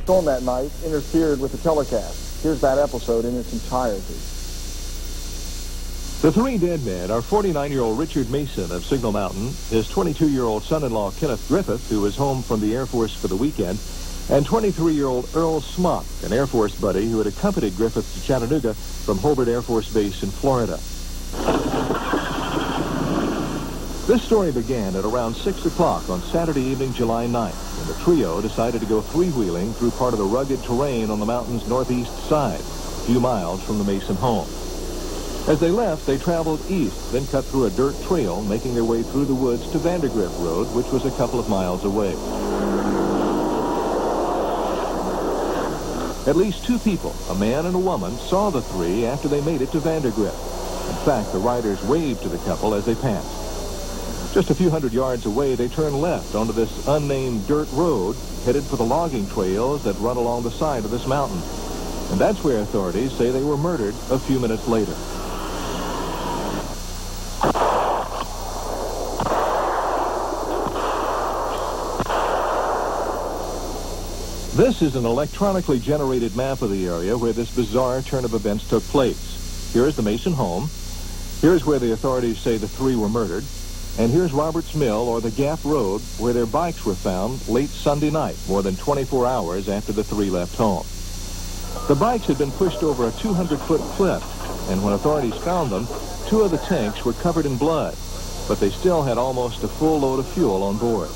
storm that night interfered with the telecast. Here's that episode in its entirety. The three dead men are 49-year-old Richard Mason of Signal Mountain, his 22-year-old son-in-law Kenneth Griffith, who was home from the Air Force for the weekend, and 23-year-old Earl Smock, an Air Force buddy who had accompanied Griffith to Chattanooga from Hobart Air Force Base in Florida. This story began at around 6 o'clock on Saturday evening, July 9th, when the trio decided to go three-wheeling through part of the rugged terrain on the mountain's northeast side, a few miles from the Mason home. As they left, they traveled east, then cut through a dirt trail, making their way through the woods to Vandergrift Road, which was a couple of miles away. At least two people, a man and a woman, saw the three after they made it to Vandergrift. In fact, the riders waved to the couple as they passed. Just a few hundred yards away, they turned left onto this unnamed dirt road, headed for the logging trails that run along the side of this mountain. And that's where authorities say they were murdered a few minutes later. This is an electronically generated map of the area where this bizarre turn of events took place. Here's the Mason home. Here's where the authorities say the three were murdered. And here's Roberts Mill, or the Gap Road, where their bikes were found late Sunday night, more than 24 hours after the three left home. The bikes had been pushed over a 200-foot cliff, and when authorities found them, two of the tanks were covered in blood, but they still had almost a full load of fuel on board.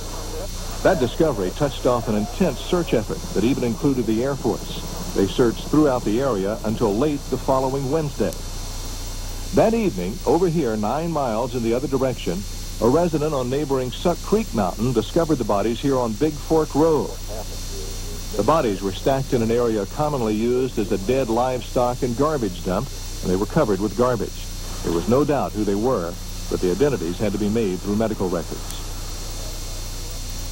That discovery touched off an intense search effort that even included the Air Force. They searched throughout the area until late the following Wednesday. That evening, over here 9 miles in the other direction, a resident on neighboring Suck Creek Mountain discovered the bodies here on Big Fork Road. The bodies were stacked in an area commonly used as a dead livestock and garbage dump, and they were covered with garbage. There was no doubt who they were, but the identities had to be made through medical records.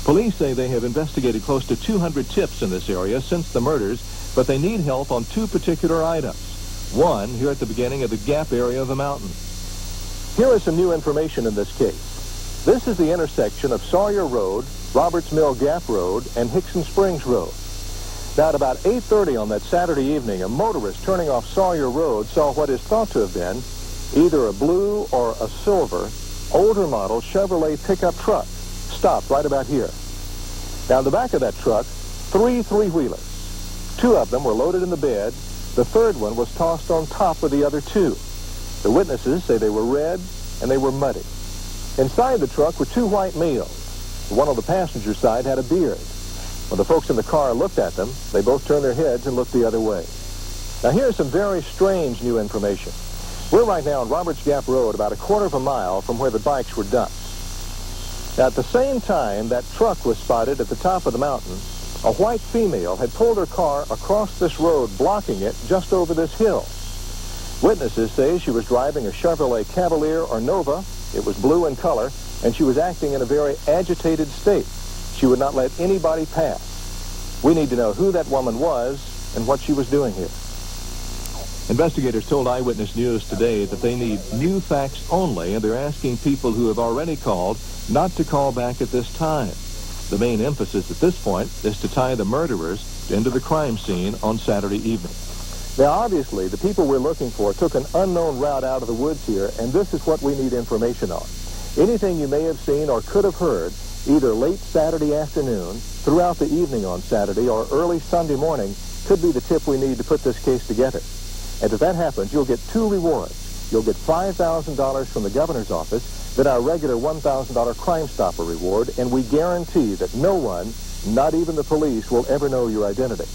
Police say they have investigated close to 200 tips in this area since the murders, but they need help on two particular items. One, here at the beginning of the Gap area of the mountain. Here is some new information in this case. This is the intersection of Sawyer Road, Roberts Mill Gap Road, and Hickson Springs Road. Now, at about 8:30 on that Saturday evening, a motorist turning off Sawyer Road saw what is thought to have been either a blue or a silver, older model Chevrolet pickup truck stopped right about here. Now, in the back of that truck, three-wheelers. Two of them were loaded in the bed. The third one was tossed on top of the other two. The witnesses say they were red and they were muddy. Inside the truck were two white males. The one on the passenger side had a beard. When the folks in the car looked at them, they both turned their heads and looked the other way. Now, here's some very strange new information. We're right now on Roberts Gap Road, about a quarter of a mile from where the bikes were dumped. Now, at the same time that truck was spotted at the top of the mountain, a white female had pulled her car across this road, blocking it just over this hill. Witnesses say she was driving a Chevrolet Cavalier or Nova. It was blue in color, and she was acting in a very agitated state. She would not let anybody pass. We need to know who that woman was and what she was doing here. Investigators told Eyewitness News today that they need new facts only, and they're asking people who have already called not to call back at this time. The main emphasis at this point is to tie the murderers into the crime scene on Saturday evening. Now, obviously, the people we're looking for took an unknown route out of the woods here, and this is what we need information on. Anything you may have seen or could have heard, either late Saturday afternoon, throughout the evening on Saturday, or early Sunday morning, could be the tip we need to put this case together. And if that happens, you'll get two rewards. You'll get $5,000 from the governor's office, then our regular $1,000 Crime Stopper reward, and we guarantee that no one, not even the police, will ever know your identity.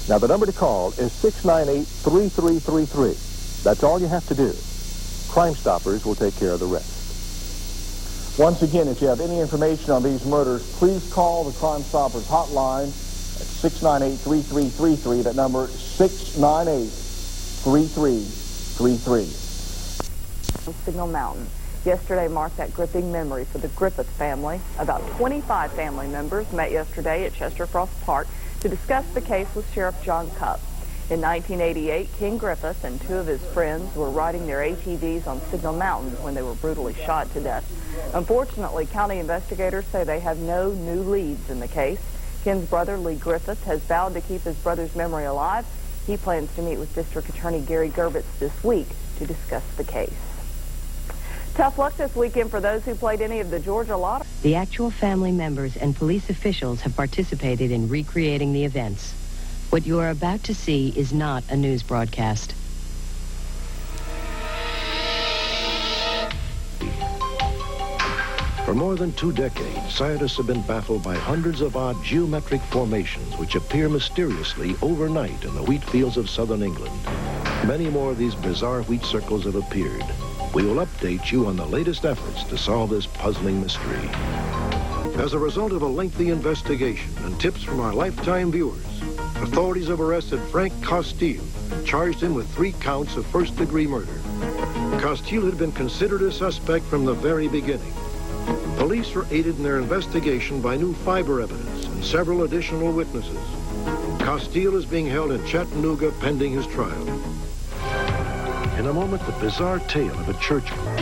Now, the number to call is 698-3333. That's all you have to do. Crime Stoppers will take care of the rest. Once again, if you have any information on these murders, please call the Crime Stoppers hotline at 698-3333. That number is 698-3333. Signal Mountain. Yesterday marked that gripping memory for the Griffith family. About 25 family members met yesterday at Chester Frost Park to discuss the case with Sheriff John Cupp. In 1988, King Griffith and two of his friends were riding their ATVs on Signal Mountain when they were brutally shot to death. Unfortunately, county investigators say they have no new leads in the case. Ken's brother, Lee Griffith, has vowed to keep his brother's memory alive. He plans to meet with District Attorney Gary Gerbitz this week to discuss the case. Tough luck this weekend for those who played any of the Georgia Lottery. The actual family members and police officials have participated in recreating the events. What you are about to see is not a news broadcast. For more than 2 decades, scientists have been baffled by hundreds of odd geometric formations which appear mysteriously overnight in the wheat fields of southern England. Many more of these bizarre wheat circles have appeared. We will update you on the latest efforts to solve this puzzling mystery. As a result of a lengthy investigation and tips from our lifetime viewers, authorities have arrested Frank Castile and charged him with 3 counts of first-degree murder. Castile had been considered a suspect from the very beginning. Police were aided in their investigation by new fiber evidence and several additional witnesses. Castile is being held in Chattanooga pending his trial. In a moment, the bizarre tale of a church group.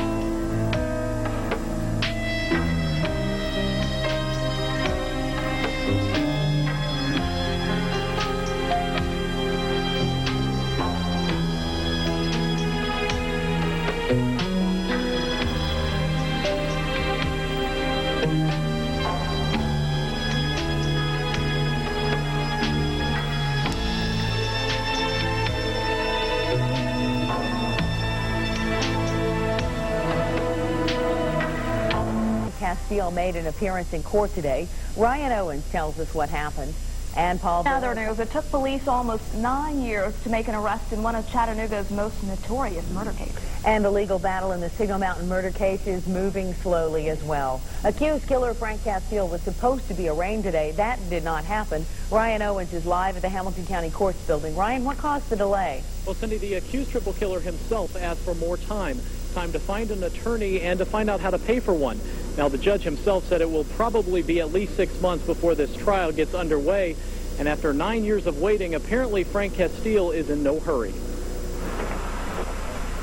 Castile made an appearance in court today. Ryan Owens tells us what happened. And Paul... Other news, it took police almost 9 years to make an arrest in one of Chattanooga's most notorious murder cases. And the legal battle in the Signal Mountain murder case is moving slowly as well. Accused killer Frank Castile was supposed to be arraigned today. That did not happen. Ryan Owens is live at the Hamilton County Courts building. Ryan, what caused the delay? Well, Cindy, the accused triple killer himself asked for more time to find an attorney and to find out how to pay for one. Now, the judge himself said it will probably be at least 6 months before this trial gets underway. And after 9 years of waiting, apparently Frank Castile is in no hurry.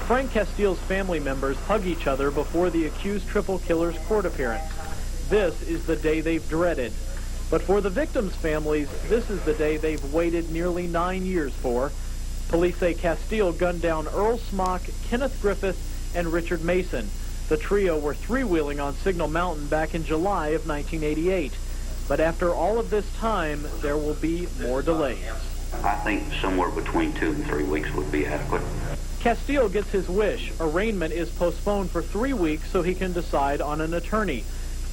Frank Castile's family members hug each other before the accused triple killer's court appearance. This is the day they've dreaded. But for the victims' families, this is the day they've waited nearly 9 years for. Police say Castile gunned down Earl Smock, Kenneth Griffith, and Richard Mason. The trio were three-wheeling on Signal Mountain back in July of 1988. But after all of this time, there will be more delays. I think somewhere between 2 and 3 weeks would be adequate. Castile gets his wish. Arraignment is postponed for 3 weeks so he can decide on an attorney.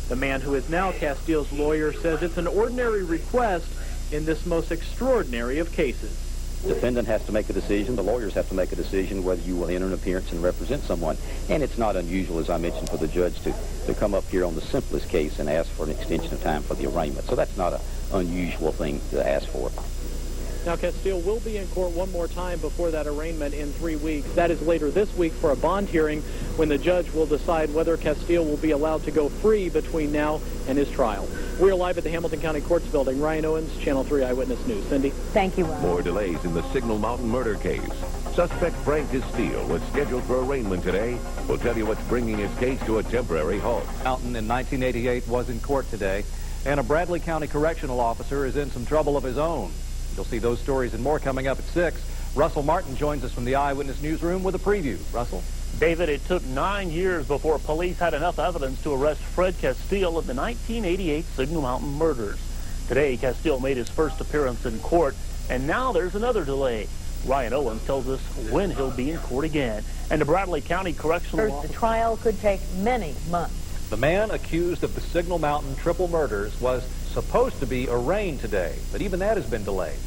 The man who is now Castile's lawyer says it's an ordinary request in this most extraordinary of cases. The defendant has to make a decision. The lawyers have to make a decision whether you will enter an appearance and represent someone. And it's not unusual, as I mentioned, for the judge to come up here on the simplest case and ask for an extension of time for the arraignment. So that's not an unusual thing to ask for. Now, Castile will be in court one more time before that arraignment in 3 weeks. That is later this week for a bond hearing when the judge will decide whether Castile will be allowed to go free between now and his trial. We're live at the Hamilton County Courts building. Ryan Owens, Channel 3 Eyewitness News. Cindy? Thank you, Ryan. More delays in the Signal Mountain murder case. Suspect Frank Castile was scheduled for arraignment today. We'll tell you what's bringing his case to a temporary halt. Mountain in 1988 was in court today, and a Bradley County correctional officer is in some trouble of his own. You'll see those stories and more coming up at 6. Russell Martin joins us from the Eyewitness Newsroom with a preview. Russell? David, it took 9 years before police had enough evidence to arrest Fred Castile of the 1988 Signal Mountain murders. Today, Castile made his first appearance in court, and now there's another delay. Ryan Owens tells us when he'll be in court again. And the Bradley County Correctional Officer... The trial could take many months. The man accused of the Signal Mountain triple murders was supposed to be arraigned today, but even that has been delayed.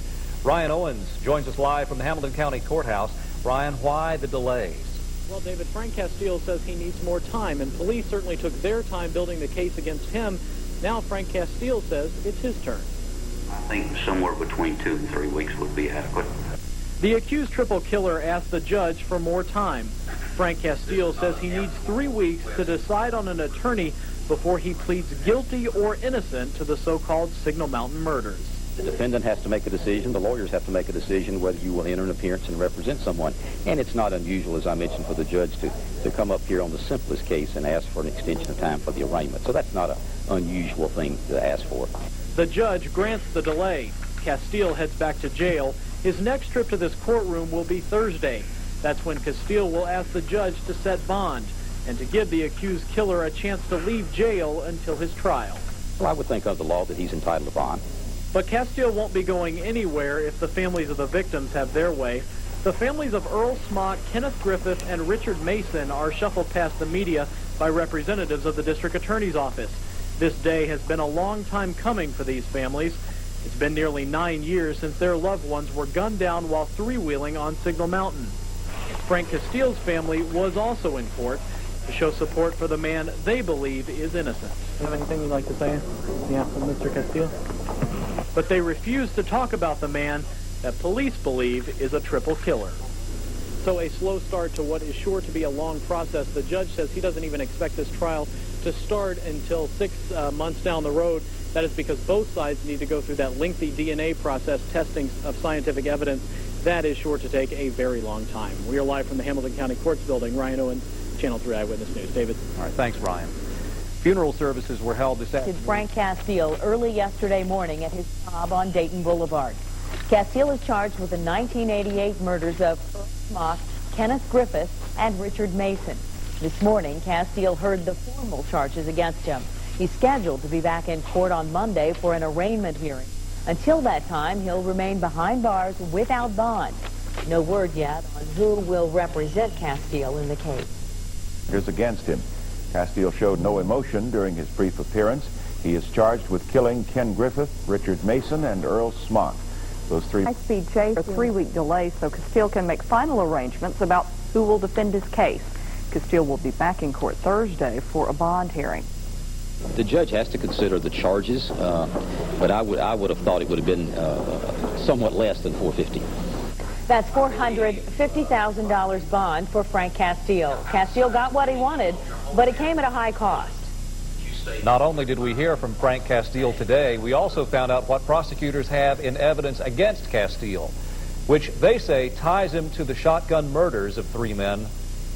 Ryan Owens joins us live from the Hamilton County Courthouse. Ryan, why the delays? Well, David, Frank Castile says he needs more time, and police certainly took their time building the case against him. Now Frank Castile says it's his turn. I think somewhere between 2 and 3 weeks would be adequate. The accused triple killer asked the judge for more time. Frank Castile says he needs 3 weeks to decide on an attorney before he pleads guilty or innocent to the so-called Signal Mountain murders. The defendant has to make a decision. The lawyers have to make a decision whether you will enter an appearance and represent someone. And it's not unusual, as I mentioned, for the judge to come up here on the simplest case and ask for an extension of time for the arraignment. So that's not an unusual thing to ask for. The judge grants the delay. Castile heads back to jail. His next trip to this courtroom will be Thursday. That's when Castile will ask the judge to set bond and to give the accused killer a chance to leave jail until his trial. Well, I would think under the law that he's entitled to bond. But Castile won't be going anywhere if the families of the victims have their way. The families of Earl Smock, Kenneth Griffith, and Richard Mason are shuffled past the media by representatives of the district attorney's office. This day has been a long time coming for these families. It's been nearly 9 years since their loved ones were gunned down while three-wheeling on Signal Mountain. Frank Castile's family was also in court to show support for the man they believe is innocent. Have anything you'd like to say? Yeah, from Mr. Castile? But they refuse to talk about the man that police believe is a triple killer. So a slow start to what is sure to be a long process. The judge says he doesn't even expect this trial to start until 6 months down the road. That is because both sides need to go through that lengthy DNA process, testing of scientific evidence. That is sure to take a very long time. We are live from the Hamilton County Courts building. Ryan Owens, Channel 3 Eyewitness News. David. All right, thanks, Ryan. Funeral services were held this afternoon. Frank Castile early yesterday morning at his job on Dayton Boulevard. Castile is charged with the 1988 murders of Earl Smock, Kenneth Griffith, and Richard Mason. This morning, Castile heard the formal charges against him. He's scheduled to be back in court on Monday for an arraignment hearing. Until that time, he'll remain behind bars without bond. No word yet on who will represent Castile in the case. Here's against him. Castile showed no emotion during his brief appearance. He is charged with killing Ken Griffith, Richard Mason, and Earl Smock. Those three... High-speed chase, a 3-week delay so Castile can make final arrangements about who will defend his case. Castile will be back in court Thursday for a bond hearing. The judge has to consider the charges, but I would have thought it would have been somewhat less than $450,000. That's $450,000 bond for Frank Castile. Castile got what he wanted, but it came at a high cost. Not only did we hear from Frank Castile today, we also found out what prosecutors have in evidence against Castile, which they say ties him to the shotgun murders of 3 men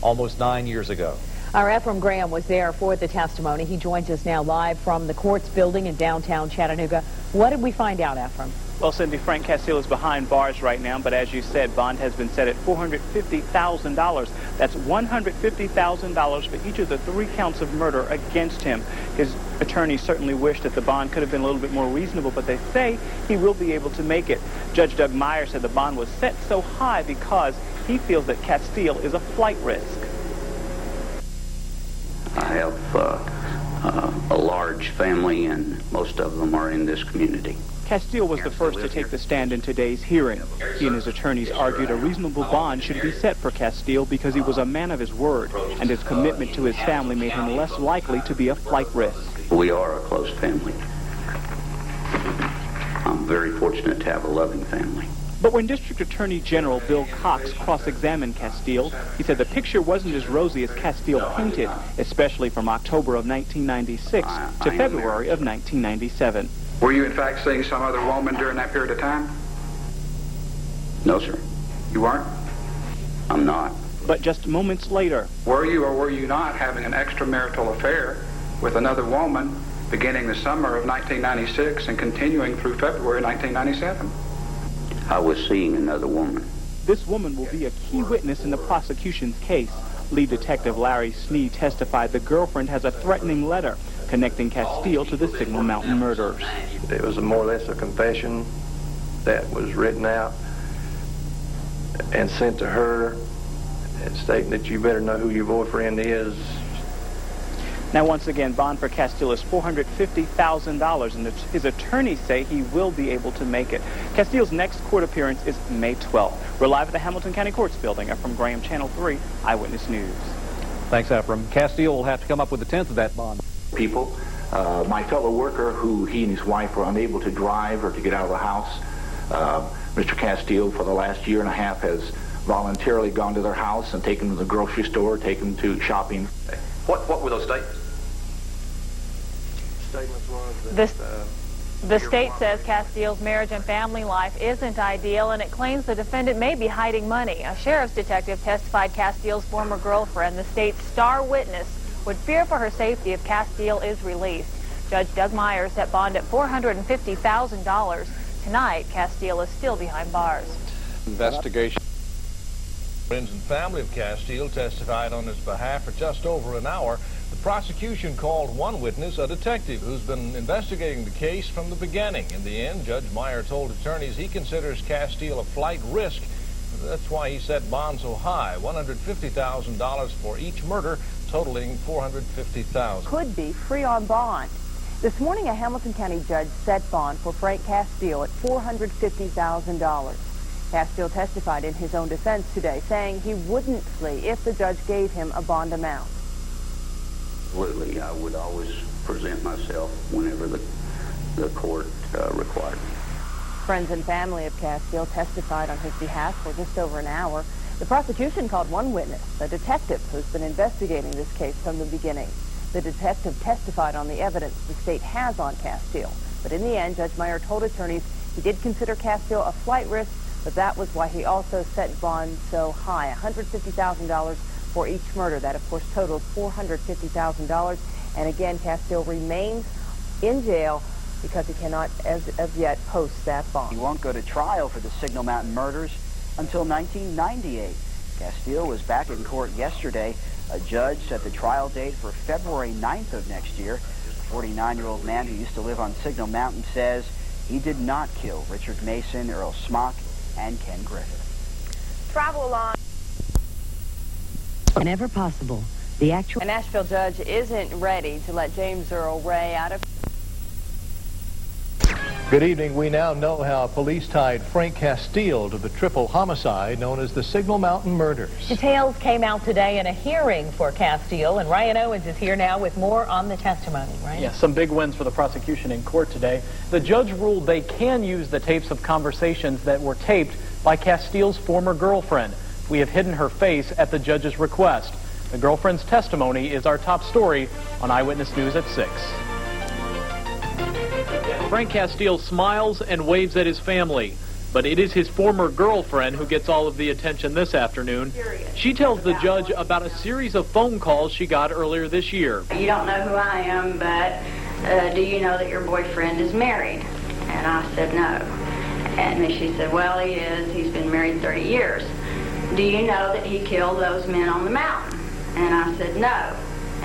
almost 9 years ago. Our Ephraim Graham was there for the testimony. He joins us now live from the courts building in downtown Chattanooga. What did we find out, Ephraim? Well, Cindy, Frank Castile is behind bars right now, but as you said, bond has been set at $450,000. That's $150,000 for each of the 3 counts of murder against him. His attorney certainly wished that the bond could have been a little bit more reasonable, but they say he will be able to make it. Judge Doug Meyer said the bond was set so high because he feels that Castile is a flight risk. I have a large family, and most of them are in this community. Castile was the first to take the stand in today's hearing. He and his attorneys argued a reasonable bond should be set for Castile because he was a man of his word, and his commitment to his family made him less likely to be a flight risk. We are a close family. I'm very fortunate to have a loving family. But when District Attorney General Bill Cox cross-examined Castile, he said the picture wasn't as rosy as Castile painted, especially from October of 1996 to February of 1997. Were you in fact seeing some other woman during that period of time? No, sir. You weren't? I'm not. But just moments later... Were you or were you not having an extramarital affair with another woman beginning the summer of 1996 and continuing through February 1997? I was seeing another woman. This woman will be a key witness in the prosecution's case. Lead Detective Larry Snee testified the girlfriend has a threatening letter connecting Castile to the Signal Mountain murders. It was more or less a confession that was written out and sent to her and stating that you better know who your boyfriend is. Now, once again, bond for Castile is $450,000, and his attorneys say he will be able to make it. Castile's next court appearance is May 12th. We're live at the Hamilton County Courts building. I'm from Graham, Channel 3 Eyewitness News. Thanks, Ephraim. Castile will have to come up with a tenth of that bond. People, my fellow worker who he and his wife were unable to drive or to get out of the house, Mr. Castile for the last year and a half has voluntarily gone to their house and taken them to the grocery store, taken them to shopping. What were those statements? The state says Castile's marriage and family life isn't ideal, and it claims the defendant may be hiding money. A sheriff's detective testified Castile's former girlfriend, the state's star witness, would fear for her safety if Castile is released. Judge Doug Meyer set bond at $450,000. Tonight, Castile is still behind bars. Investigation. Friends and family of Castile testified on his behalf for just over an hour. The prosecution called one witness a detective who's been investigating the case from the beginning. In the end, Judge Meyer told attorneys he considers Castile a flight risk. That's why he set bond so high, $150,000 for each murder, totaling $450,000. Could be free on bond. This morning, a Hamilton County judge set bond for Frank Castile at $450,000. Castile testified in his own defense today, saying he wouldn't flee if the judge gave him a bond amount. Absolutely, I would always present myself whenever the court required me. Friends and family of Castile testified on his behalf for just over an hour. The prosecution called one witness, a detective who's been investigating this case from the beginning. The detective testified on the evidence the state has on Castile. But in the end, Judge Meyer told attorneys he did consider Castile a flight risk, but that was why he also set bond so high, $150,000 for each murder. That, of course, totaled $450,000. And again, Castile remains in jail because he cannot, as of yet, post that bond. He won't go to trial for the Signal Mountain murders until 1998. Castile was back in court yesterday. A judge set the trial date for February 9th of next year. The 49-year-old man who used to live on Signal Mountain says he did not kill Richard Mason, Earl Smock, and Ken Griffith. Travel along. Whenever possible, the actual... A Nashville judge isn't ready to let James Earl Ray out of... Good evening. We now know how police tied Frank Castile to the triple homicide known as the Signal Mountain murders. Details came out today in a hearing for Castile, and Ryan Owens is here now with more on the testimony. Ryan? Yes, some big wins for the prosecution in court today. The judge ruled they can use the tapes of conversations that were taped by Castile's former girlfriend. We have hidden her face at the judge's request. The girlfriend's testimony is our top story on Eyewitness News at 6. Frank Castile smiles and waves at his family, but it is his former girlfriend who gets all of the attention this afternoon. She tells the judge about a series of phone calls she got earlier this year. You don't know who I am, but do you know that your boyfriend is married? And I said no. And then she said, well, he is. He's been married 30 years. Do you know that he killed those men on the mountain? And I said no.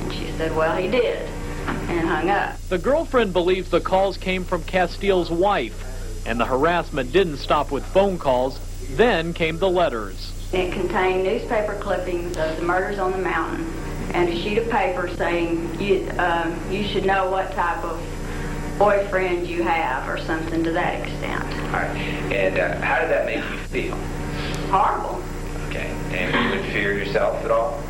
And she said, well, he did. And hung up. The girlfriend believes the calls came from Castile's wife, and the harassment didn't stop with phone calls. Then came the letters. It contained newspaper clippings of the murders on the mountain and a sheet of paper saying you should know what type of boyfriend you have or something to that extent. All right. And how did that make you feel? Horrible. Okay. And you would fear yourself at all?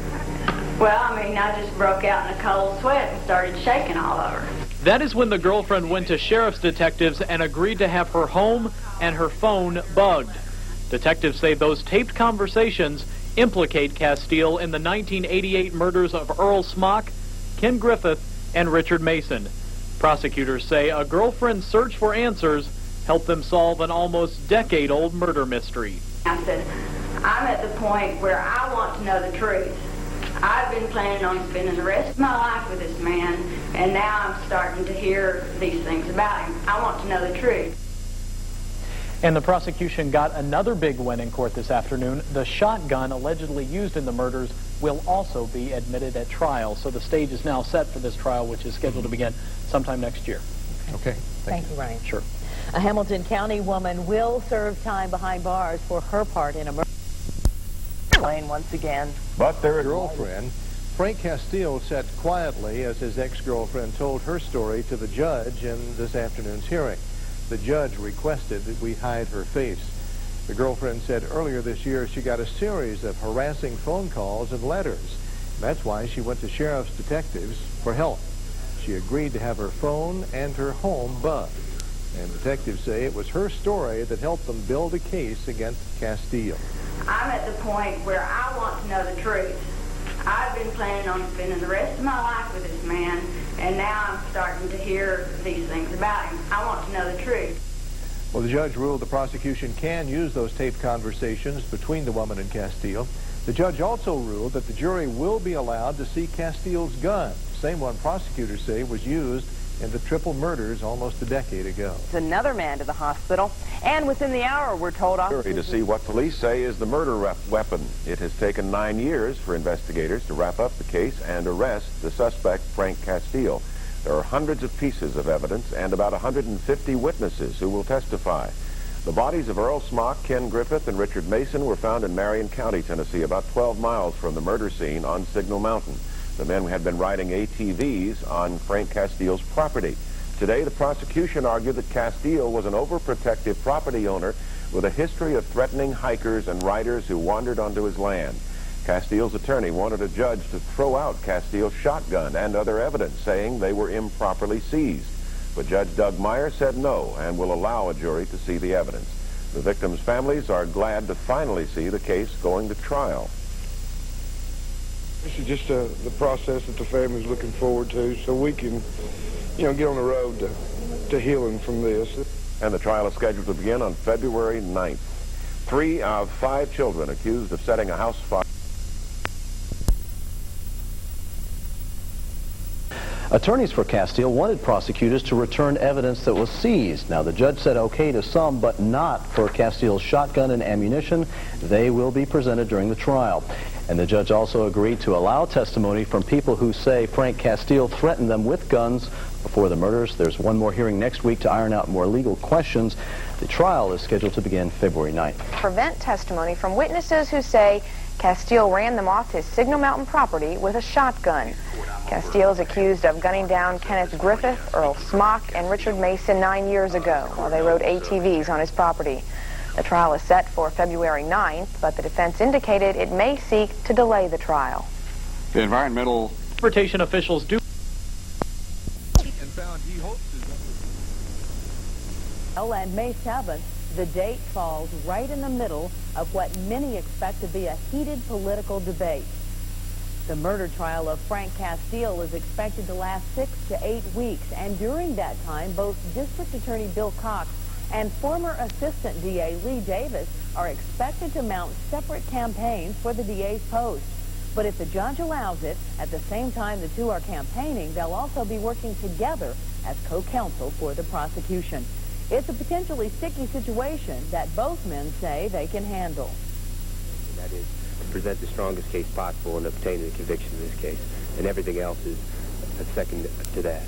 Well, I mean, I just broke out in a cold sweat and started shaking all over. That is when the girlfriend went to sheriff's detectives and agreed to have her home and her phone bugged. Detectives say those taped conversations implicate Castile in the 1988 murders of Earl Smock, Ken Griffith, and Richard Mason. Prosecutors say a girlfriend's search for answers helped them solve an almost decade-old murder mystery. I said, I'm at the point where I want to know the truth. I've been planning on spending the rest of my life with this man, and now I'm starting to hear these things about him. I want to know the truth. And the prosecution got another big win in court this afternoon. The shotgun allegedly used in the murders will also be admitted at trial. So the stage is now set for this trial, which is scheduled to begin sometime next year. Okay. Thank you, Ryan. Sure. A Hamilton County woman will serve time behind bars for her part in a murder. Once again. But their girlfriend, Frank Castile, sat quietly as his ex-girlfriend told her story to the judge in this afternoon's hearing. The judge requested that we hide her face. The girlfriend said earlier this year she got a series of harassing phone calls and letters. That's why she went to sheriff's detectives for help. She agreed to have her phone and her home bugged. And detectives say it was her story that helped them build a case against Castile. I'm at the point where I want to know the truth. I've been planning on spending the rest of my life with this man, and now I'm starting to hear these things about him. I want to know the truth. Well, the judge ruled the prosecution can use those taped conversations between the woman and Castile. The judge also ruled that the jury will be allowed to see Castile's gun, the same one prosecutors say was used in the triple murders almost a decade ago. It's another man to the hospital, and within the hour, we're told To see what police say is the murder weapon. It has taken 9 years for investigators to wrap up the case and arrest the suspect, Frank Castile. There are hundreds of pieces of evidence and about 150 witnesses who will testify. The bodies of Earl Smock, Ken Griffith, and Richard Mason were found in Marion County, Tennessee, about 12 miles from the murder scene on Signal Mountain. The men had been riding ATVs on Frank Castile's property. Today, the prosecution argued that Castile was an overprotective property owner with a history of threatening hikers and riders who wandered onto his land. Castile's attorney wanted a judge to throw out Castile's shotgun and other evidence, saying they were improperly seized. But Judge Doug Meyer said no and will allow a jury to see the evidence. The victims' families are glad to finally see the case going to trial. This is just the process that the family's looking forward to, so we can, get on the road to healing from this. And the trial is scheduled to begin on February 9th. 3 of 5 children accused of setting a house fire. Attorneys for Castile wanted prosecutors to return evidence that was seized. Now, the judge said okay to some, but not for Castile's shotgun and ammunition. They will be presented during the trial. And the judge also agreed to allow testimony from people who say Frank Castile threatened them with guns before the murders. There's one more hearing next week to iron out more legal questions. The trial is scheduled to begin February 9th. Prevent testimony from witnesses who say Castile ran them off his Signal Mountain property with a shotgun. Castile is accused of gunning down Kenneth Griffith, Earl Smock, and Richard Mason 9 years ago while they rode ATVs on his property. The trial is set for February 9th, but the defense indicated it may seek to delay the trial. The environmental transportation officials do. And May 7th, the date falls right in the middle of what many expect to be a heated political debate. The murder trial of Frank Castile is expected to last 6 to 8 weeks, and during that time, both District Attorney Bill Cox and former Assistant DA Lee Davis are expected to mount separate campaigns for the DA's post. But if the judge allows it, at the same time the two are campaigning, they'll also be working together as co-counsel for the prosecution. It's a potentially sticky situation that both men say they can handle. That is to present the strongest case possible and obtain a conviction in this case. And everything else is a second to that.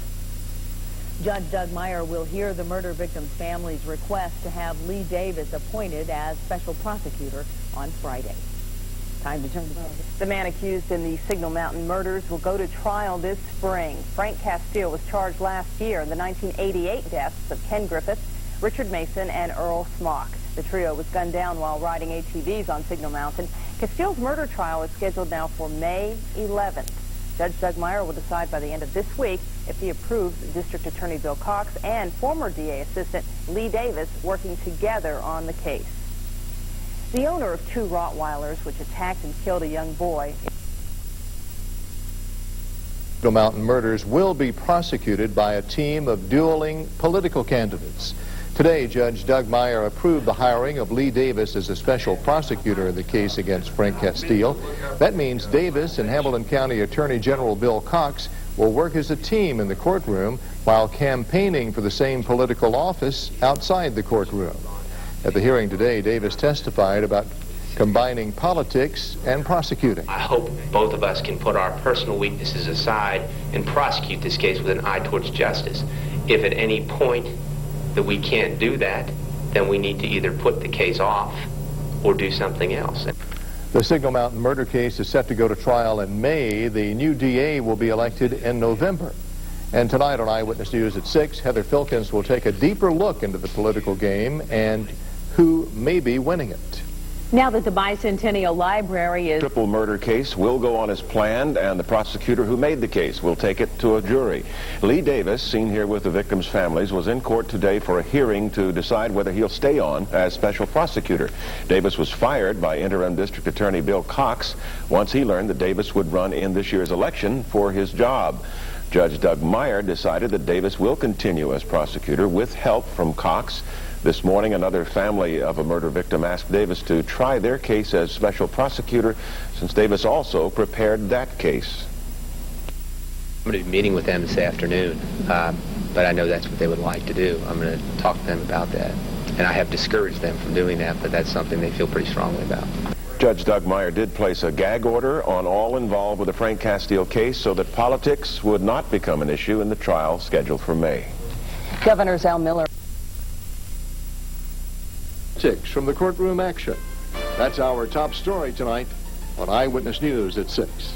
Judge Doug Meyer will hear the murder victim's family's request to have Lee Davis appointed as special prosecutor on Friday. Time to turn to the man accused in the Signal Mountain murders will go to trial this spring. Frank Castile was charged last year in the 1988 deaths of Ken Griffith, Richard Mason, and Earl Smock. The trio was gunned down while riding ATVs on Signal Mountain. Castile's murder trial is scheduled now for May 11th. Judge Doug Meyer will decide by the end of this week if he approves District Attorney Bill Cox and former DA Assistant Lee Davis working together on the case. The owner of 2 Rottweilers, which attacked and killed a young boy. Signal Mountain murders will be prosecuted by a team of dueling political candidates. Today, Judge Doug Meyer approved the hiring of Lee Davis as a special prosecutor in the case against Frank Castile. That means Davis and Hamilton County Attorney General Bill Cox will work as a team in the courtroom while campaigning for the same political office outside the courtroom. At the hearing today, Davis testified about combining politics and prosecuting. I hope both of us can put our personal weaknesses aside and prosecute this case with an eye towards justice. If at any point that we can't do that, then we need to either put the case off or do something else. The Signal Mountain murder case is set to go to trial in May. The new DA will be elected in November. And tonight on Eyewitness News at 6, Heather Filkins will take a deeper look into the political game and who may be winning it. Now that the Bicentennial Library is... Triple murder case will go on as planned, and the prosecutor who made the case will take it to a jury. Lee Davis, seen here with the victims' families, was in court today for a hearing to decide whether he'll stay on as special prosecutor. Davis was fired by interim district attorney Bill Cox once he learned that Davis would run in this year's election for his job. Judge Doug Meyer decided that Davis will continue as prosecutor with help from Cox. This morning, another family of a murder victim asked Davis to try their case as special prosecutor, since Davis also prepared that case. I'm going to be meeting with them this afternoon. but I know that's what they would like to do. I'm going to talk to them about that. And I have discouraged them from doing that, but that's something they feel pretty strongly about. Judge Doug Meyer did place a gag order on all involved with the Frank Castile case so that politics would not become an issue in the trial scheduled for May. Governor Zell Miller. From the courtroom action. That's our top story tonight on Eyewitness News at 6.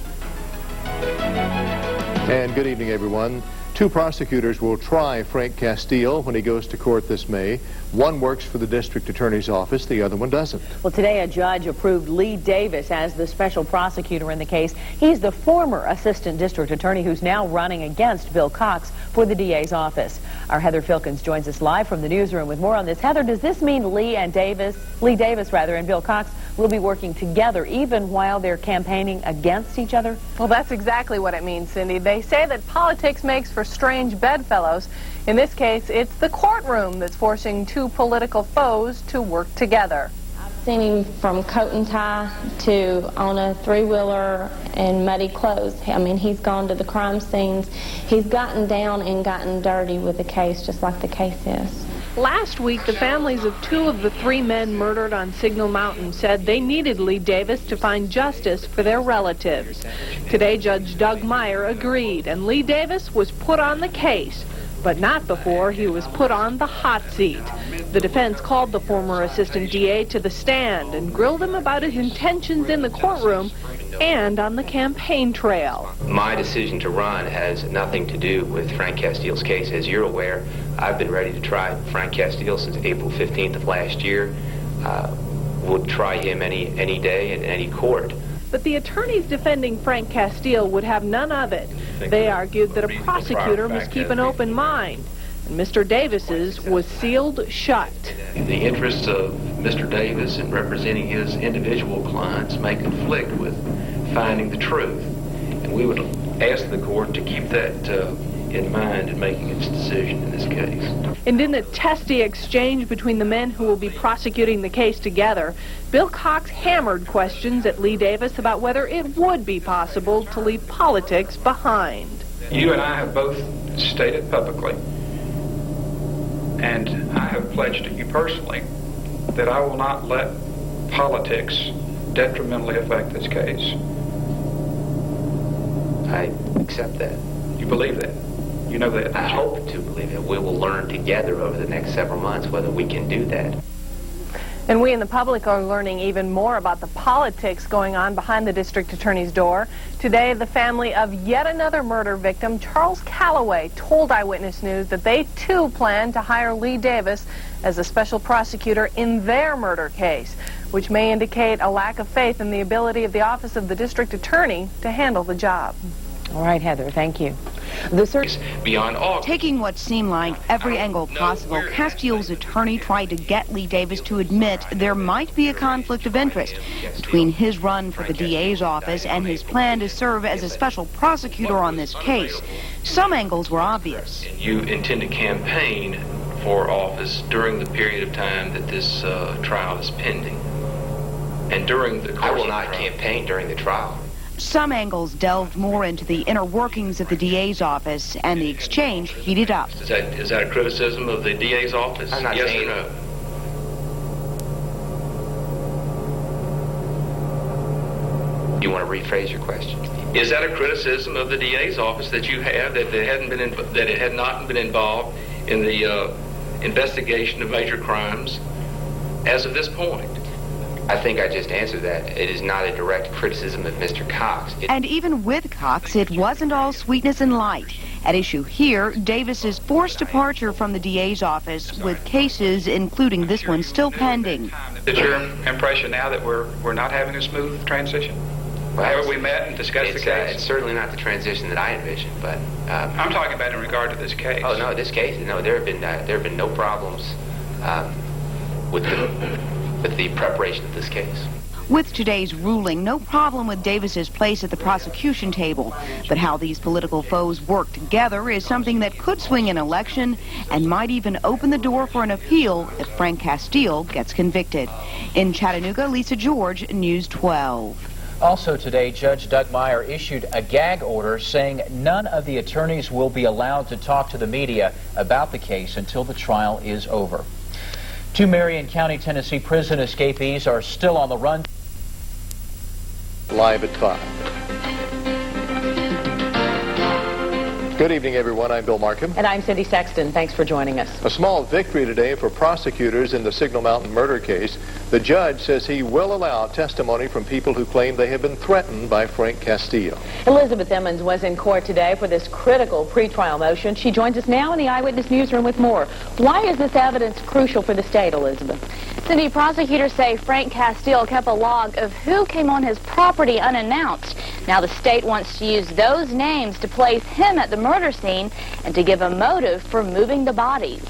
And good evening, everyone. 2 prosecutors will try Frank Castile when he goes to court this May. One works for the district attorney's office, the other one doesn't. Well, today a judge approved Lee Davis as the special prosecutor in the case. He's the former assistant district attorney who's now running against Bill Cox for the DA's office. Our Heather Filkins joins us live from the newsroom with more on this. Heather, does this mean Lee Davis and Bill Cox will be working together even while they're campaigning against each other? Well, that's exactly what it means, Cindy. They say that politics makes for strange bedfellows. In this case, it's the courtroom that's forcing 2 political foes to work together. I've seen him from coat and tie to on a 3-wheeler and muddy clothes. I mean, he's gone to the crime scenes. He's gotten down and gotten dirty with the case, just like the case is. Last week, the families of 2 of the 3 men murdered on Signal Mountain said they needed Lee Davis to find justice for their relatives. Today, Judge Doug Meyer agreed, and Lee Davis was put on the case, but not before he was put on the hot seat. The defense called the former assistant DA to the stand and grilled him about his intentions in the courtroom and on the campaign trail. My decision to run has nothing to do with Frank Castile's case. As you're aware, I've been ready to try Frank Castile since April 15th of last year. We'll try him any day in any court. But the attorneys defending Frank Castile would have none of it. They argued that a prosecutor must keep an open mind, and Mr. Davis's was sealed shut. The interests of Mr. Davis in representing his individual clients may conflict with finding the truth, and we would ask the court to keep that in mind in making its decision in this case. And in a testy exchange between the men who will be prosecuting the case together, Bill Cox hammered questions at Lee Davis about whether it would be possible to leave politics behind. You and I have both stated publicly, and I have pledged to you personally, that I will not let politics detrimentally affect this case. I accept that. You believe that? You know that? I hope to believe it. We will learn together over the next several months whether we can do that. And we in the public are learning even more about the politics going on behind the district attorney's door. Today, the family of yet another murder victim, Charles Calloway, told Eyewitness News that they too plan to hire Lee Davis as a special prosecutor in their murder case, which may indicate a lack of faith in the ability of the office of the district attorney to handle the job. All right, Heather, thank you. The search beyond all. Taking what seemed like every angle possible, Castile's attorney tried to get Lee Davis to admit there might be a conflict of interest between his run for the DA's office and his plan to serve as a special prosecutor on this case. Some angles were obvious. You intend to campaign for office during the period of time that this trial is pending. And during the course I will not campaign during the trial. Some angles delved more into the inner workings of the DA's office, and the exchange heated up. Is that a criticism of the DA's office? I'm not yes saying or no? You want to rephrase your question? Is that a criticism of the DA's office that you have that it had not been involved in the investigation of major crimes as of this point? I think I just answered that. It is not a direct criticism of Mr. Cox. And even with Cox, it wasn't all sweetness and light. At issue here, Davis's forced departure from the DA's office, with cases, including this one, still pending. Is your impression now that we're not having a smooth transition? Well, haven't we met and discussed the case? It's certainly not the transition that I envisioned, but I'm talking about in regard to this case. Oh no, this case. No, there have been no problems with the preparation of this case. With today's ruling, no problem with Davis's place at the prosecution table. But how these political foes work together is something that could swing an election and might even open the door for an appeal if Frank Castile gets convicted. In Chattanooga, Lisa George, News 12. Also today, Judge Doug Meyer issued a gag order saying none of the attorneys will be allowed to talk to the media about the case until the trial is over. 2 Marion County, Tennessee prison escapees are still on the run. Live at 5. Good evening, everyone. I'm Bill Markham. And I'm Cindy Sexton. Thanks for joining us. A small victory today for prosecutors in the Signal Mountain murder case. The judge says he will allow testimony from people who claim they have been threatened by Frank Castillo. Elizabeth Emmons was in court today for this critical pretrial motion. She joins us now in the Eyewitness Newsroom with more. Why is this evidence crucial for the state, Elizabeth? Cindy, prosecutors say Frank Castillo kept a log of who came on his property unannounced. Now the state wants to use those names to place him at the murder scene and to give a motive for moving the bodies.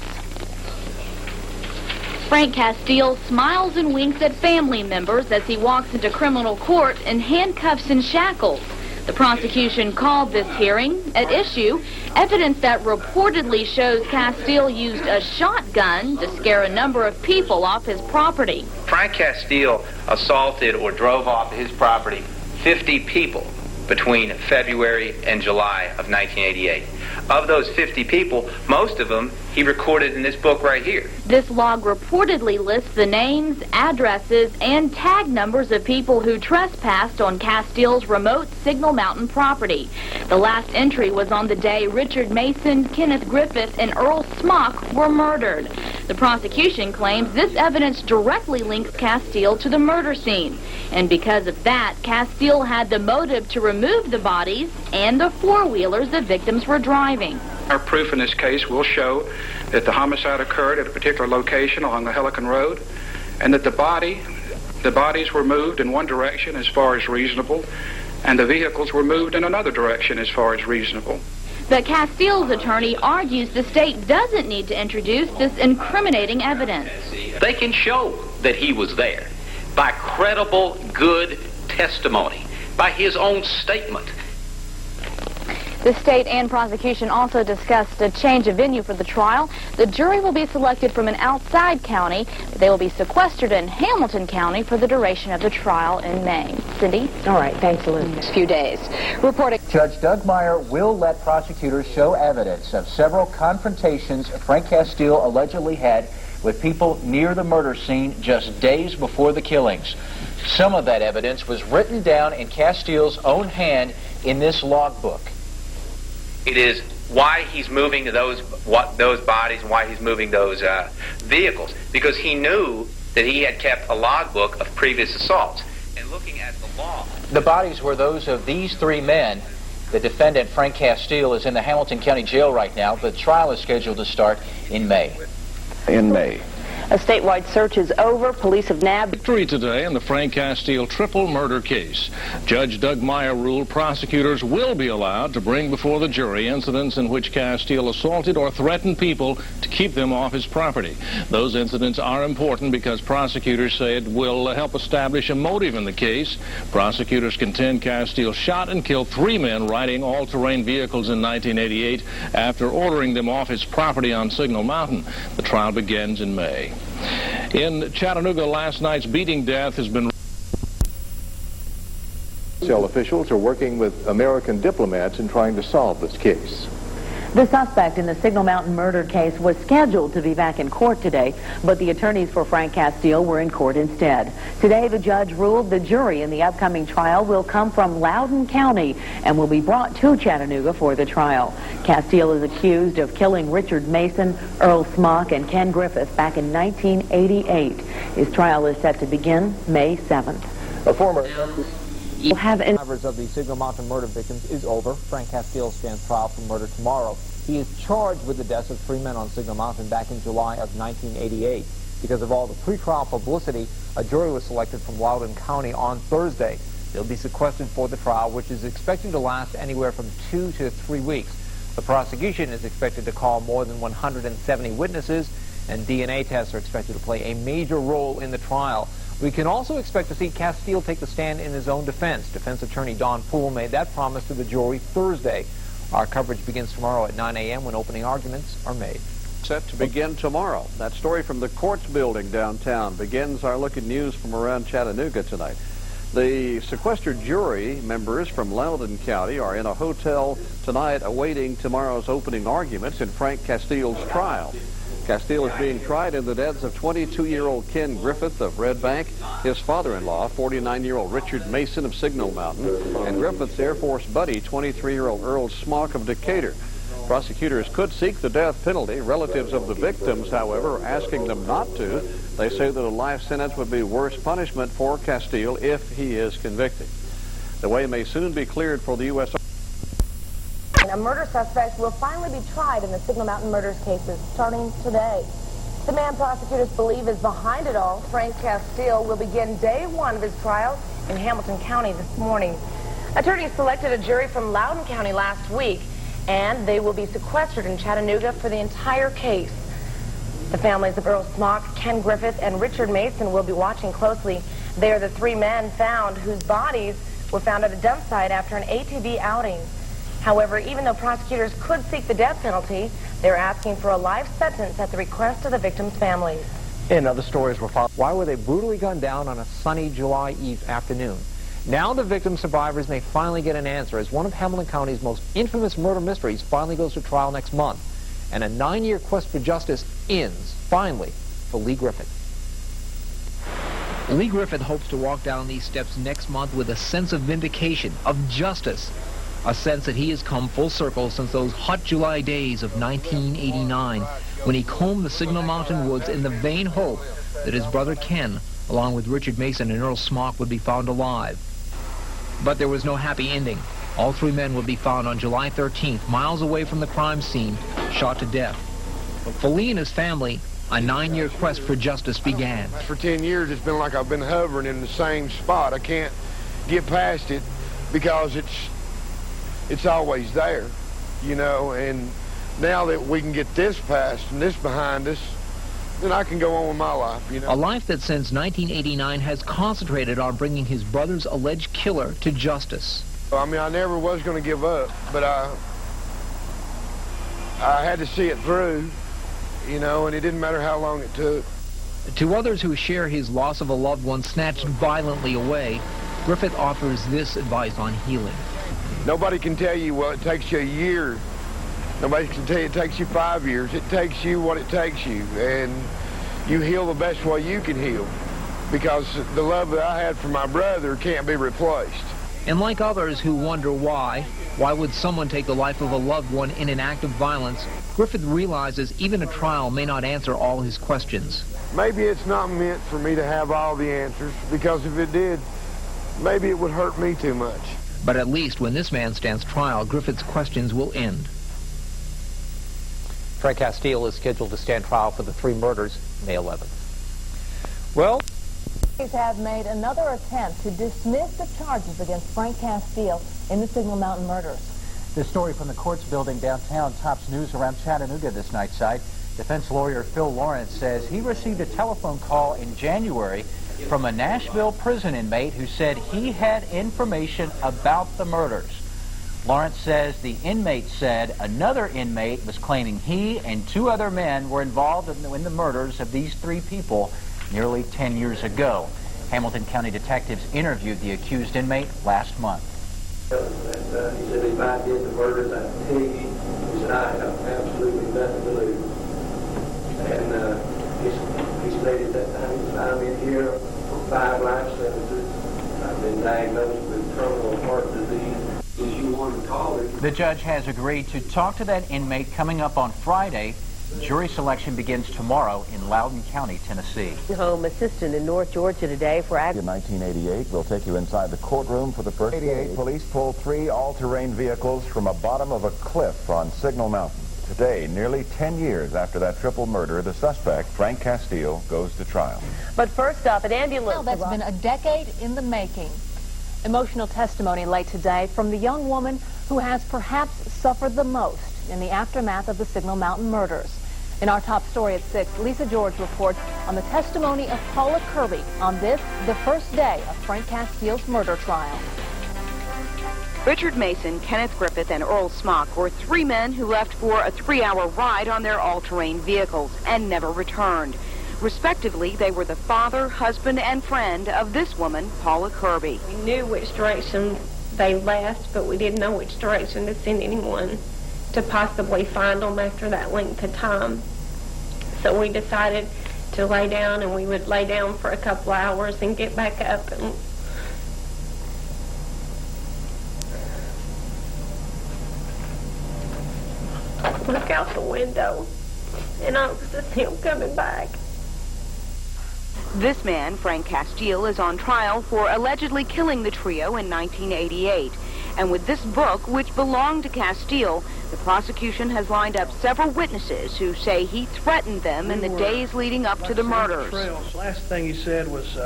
Frank Castillo smiles and winks at family members as he walks into criminal court in handcuffs and shackles. The prosecution called this hearing at issue evidence that reportedly shows Castillo used a shotgun to scare a number of people off his property. Frank Castillo assaulted or drove off his property 50 people between February and July of 1988. Of those 50 people, most of them he recorded in this book right here. This log reportedly lists the names, addresses, and tag numbers of people who trespassed on Castillo's remote Signal Mountain property. The last entry was on the day Richard Mason, Kenneth Griffith, and Earl Smock were murdered. The prosecution claims this evidence directly links Castillo to the murder scene. And because of that, Castillo had the motive to remove the bodies and the four-wheelers the victims were driving. Our proof in this case will show that the homicide occurred at a particular location along the Helicon Road, and that the bodies were moved in one direction as far as reasonable, and the vehicles were moved in another direction as far as reasonable. But Castillo's attorney argues the state doesn't need to introduce this incriminating evidence. They can show that he was there by credible, good testimony, by his own statement. The state and prosecution also discussed a change of venue for the trial. The jury will be selected from an outside county. They will be sequestered in Hamilton County for the duration of the trial in May. Cindy? All right. Thanks, Elizabeth. A few days. Reporting. Judge Doug Meyer will let prosecutors show evidence of several confrontations Frank Castillo allegedly had with people near the murder scene just days before the killings. Some of that evidence was written down in Castillo's own hand in this logbook. It is why he's moving those bodies and why he's moving those vehicles, because he knew that he had kept a logbook of previous assaults. And looking at the law, the bodies were those of these 3 men. The defendant, Frank Castillo, is in the Hamilton County Jail right now. The trial is scheduled to start in May. A statewide search is over. Police have nabbed Victory today in the Frank Castillo triple murder case. Judge Doug Meyer ruled prosecutors will be allowed to bring before the jury incidents in which Castillo assaulted or threatened people to keep them off his property. Those incidents are important because prosecutors say it will help establish a motive in the case. Prosecutors contend Castillo shot and killed 3 men riding all-terrain vehicles in 1988 after ordering them off his property on Signal Mountain. The trial begins in May. In Chattanooga, last night's beating death has been... Cell officials are working with American diplomats in trying to solve this case. The suspect in the Signal Mountain murder case was scheduled to be back in court today, but the attorneys for Frank Castillo were in court instead. Today, the judge ruled the jury in the upcoming trial will come from Loudoun County and will be brought to Chattanooga for the trial. Castillo is accused of killing Richard Mason, Earl Smock, and Ken Griffith back in 1988. His trial is set to begin May 7th. A former... Survivors of the Signal Mountain murder victims is over. Frank Castillo stands trial for murder tomorrow. He is charged with the deaths of 3 men on Signal Mountain back in July of 1988. Because of all the pretrial publicity, a jury was selected from Loudoun County on Thursday. They'll be sequestered for the trial, which is expected to last anywhere from 2 to 3 weeks. The prosecution is expected to call more than 170 witnesses, and DNA tests are expected to play a major role in the trial. We can also expect to see Castillo take the stand in his own defense. Defense attorney Don Poole made that promise to the jury Thursday. Our coverage begins tomorrow at 9 a.m. when opening arguments are made. Set to begin tomorrow. That story from the Courts building downtown begins our look at news from around Chattanooga tonight. The sequestered jury members from Loudoun County are in a hotel tonight awaiting tomorrow's opening arguments in Frank Castile's trial. Castile is being tried in the deaths of 22-year-old Ken Griffith of Red Bank, his father-in-law, 49-year-old Richard Mason of Signal Mountain, and Griffith's Air Force buddy, 23-year-old Earl Smock of Decatur. Prosecutors could seek the death penalty. Relatives of the victims, however, are asking them not to. They say that a life sentence would be worse punishment for Castile if he is convicted. The way may soon be cleared for the U.S. A murder suspect will finally be tried in the Signal Mountain murders cases starting today. The man prosecutors believe is behind it all, Frank Castile, will begin day one of his trial in Hamilton County this morning. Attorneys selected a jury from Loudoun County last week, and they will be sequestered in Chattanooga for the entire case. The families of Earl Smock, Ken Griffith, and Richard Mason will be watching closely. They are the three men found whose bodies were found at a dump site after an ATV outing. However, even though prosecutors could seek the death penalty, they're asking for a life sentence at the request of the victims' families. In other stories were followed. Why were they brutally gunned down on a sunny July Eve afternoon? Now the victim survivors may finally get an answer as one of Hamilton County's most infamous murder mysteries finally goes to trial next month. And a 9-year quest for justice ends, finally, for Lee Griffith. Lee Griffith hopes to walk down these steps next month with a sense of vindication, of justice. A sense that he has come full circle since those hot July days of 1989 when he combed the Signal Mountain woods in the vain hope that his brother Ken, along with Richard Mason and Earl Smock, would be found alive. But there was no happy ending. All three men would be found on July 13th, miles away from the crime scene, shot to death. But for Lee and his family, a 9-year quest for justice began. For 10 years, it's been like I've been hovering in the same spot. I can't get past it because it's always there, you know, and now that we can get this past and this behind us, then I can go on with my life, you know. A life that since 1989 has concentrated on bringing his brother's alleged killer to justice. I mean, I never was going to give up, but I had to see it through, you know, and it didn't matter how long it took. To others who share his loss of a loved one snatched violently away, Griffith offers this advice on healing. Nobody can tell you, well, it takes you a year. Nobody can tell you it takes you 5 years. It takes you what it takes you, and you heal the best way you can heal, because the love that I had for my brother can't be replaced. And like others who wonder why would someone take the life of a loved one in an act of violence, Griffith realizes even a trial may not answer all his questions. Maybe it's not meant for me to have all the answers, because if it did, maybe it would hurt me too much. But at least when this man stands trial, Griffith's questions will end. Frank Castile is scheduled to stand trial for the 3 murders May 11th. Well, Police have made another attempt to dismiss the charges against Frank Castile in the Signal Mountain murders. This story from the courts building downtown tops news around Chattanooga this night side. Defense lawyer Phil Lawrence says he received a telephone call in January from a Nashville prison inmate who said he had information about the murders. Lawrence says the inmate said another inmate was claiming he and 2 other men were involved in the murders of these 3 people nearly 10 years ago. Hamilton County detectives interviewed the accused inmate last month. He said if I did the murders, I'd tell you. He said I have absolutely nothing to lose. And he stated that I'm in here for 5 life sentences. I've been diagnosed with terminal heart disease. The judge has agreed to talk to that inmate coming up on Friday. Jury selection begins tomorrow in Loudoun County, Tennessee. Home assistant in North Georgia today for In 1988, we'll take you inside the courtroom for the first 88. Police pulled 3 all-terrain vehicles from a bottom of a cliff on Signal Mountain. Today, nearly 10 years after that triple murder, the suspect, Frank Castile, goes to trial. But first up, an ambulance. Well, that's been a decade in the making. Emotional testimony late today from the young woman who has perhaps suffered the most in the aftermath of the Signal Mountain murders. In our top story at 6, Lisa George reports on the testimony of Paula Kirby on this, the first day of Frank Castile's murder trial. Richard Mason, Kenneth Griffith, and Earl Smock were 3 men who left for a 3-hour ride on their all-terrain vehicles and never returned. Respectively, they were the father, husband, and friend of this woman, Paula Kirby. We knew which direction they left, but we didn't know which direction to send anyone to possibly find them after that length of time. So we decided to lay down, and we would lay down for a couple hours and get back up and look out the window, and I was just him coming back. This man, Frank Castile, is on trial for allegedly killing the trio in 1988. And with this book, which belonged to Castile, the prosecution has lined up several witnesses who say he threatened them in the days leading up to the murders. Last thing he said was,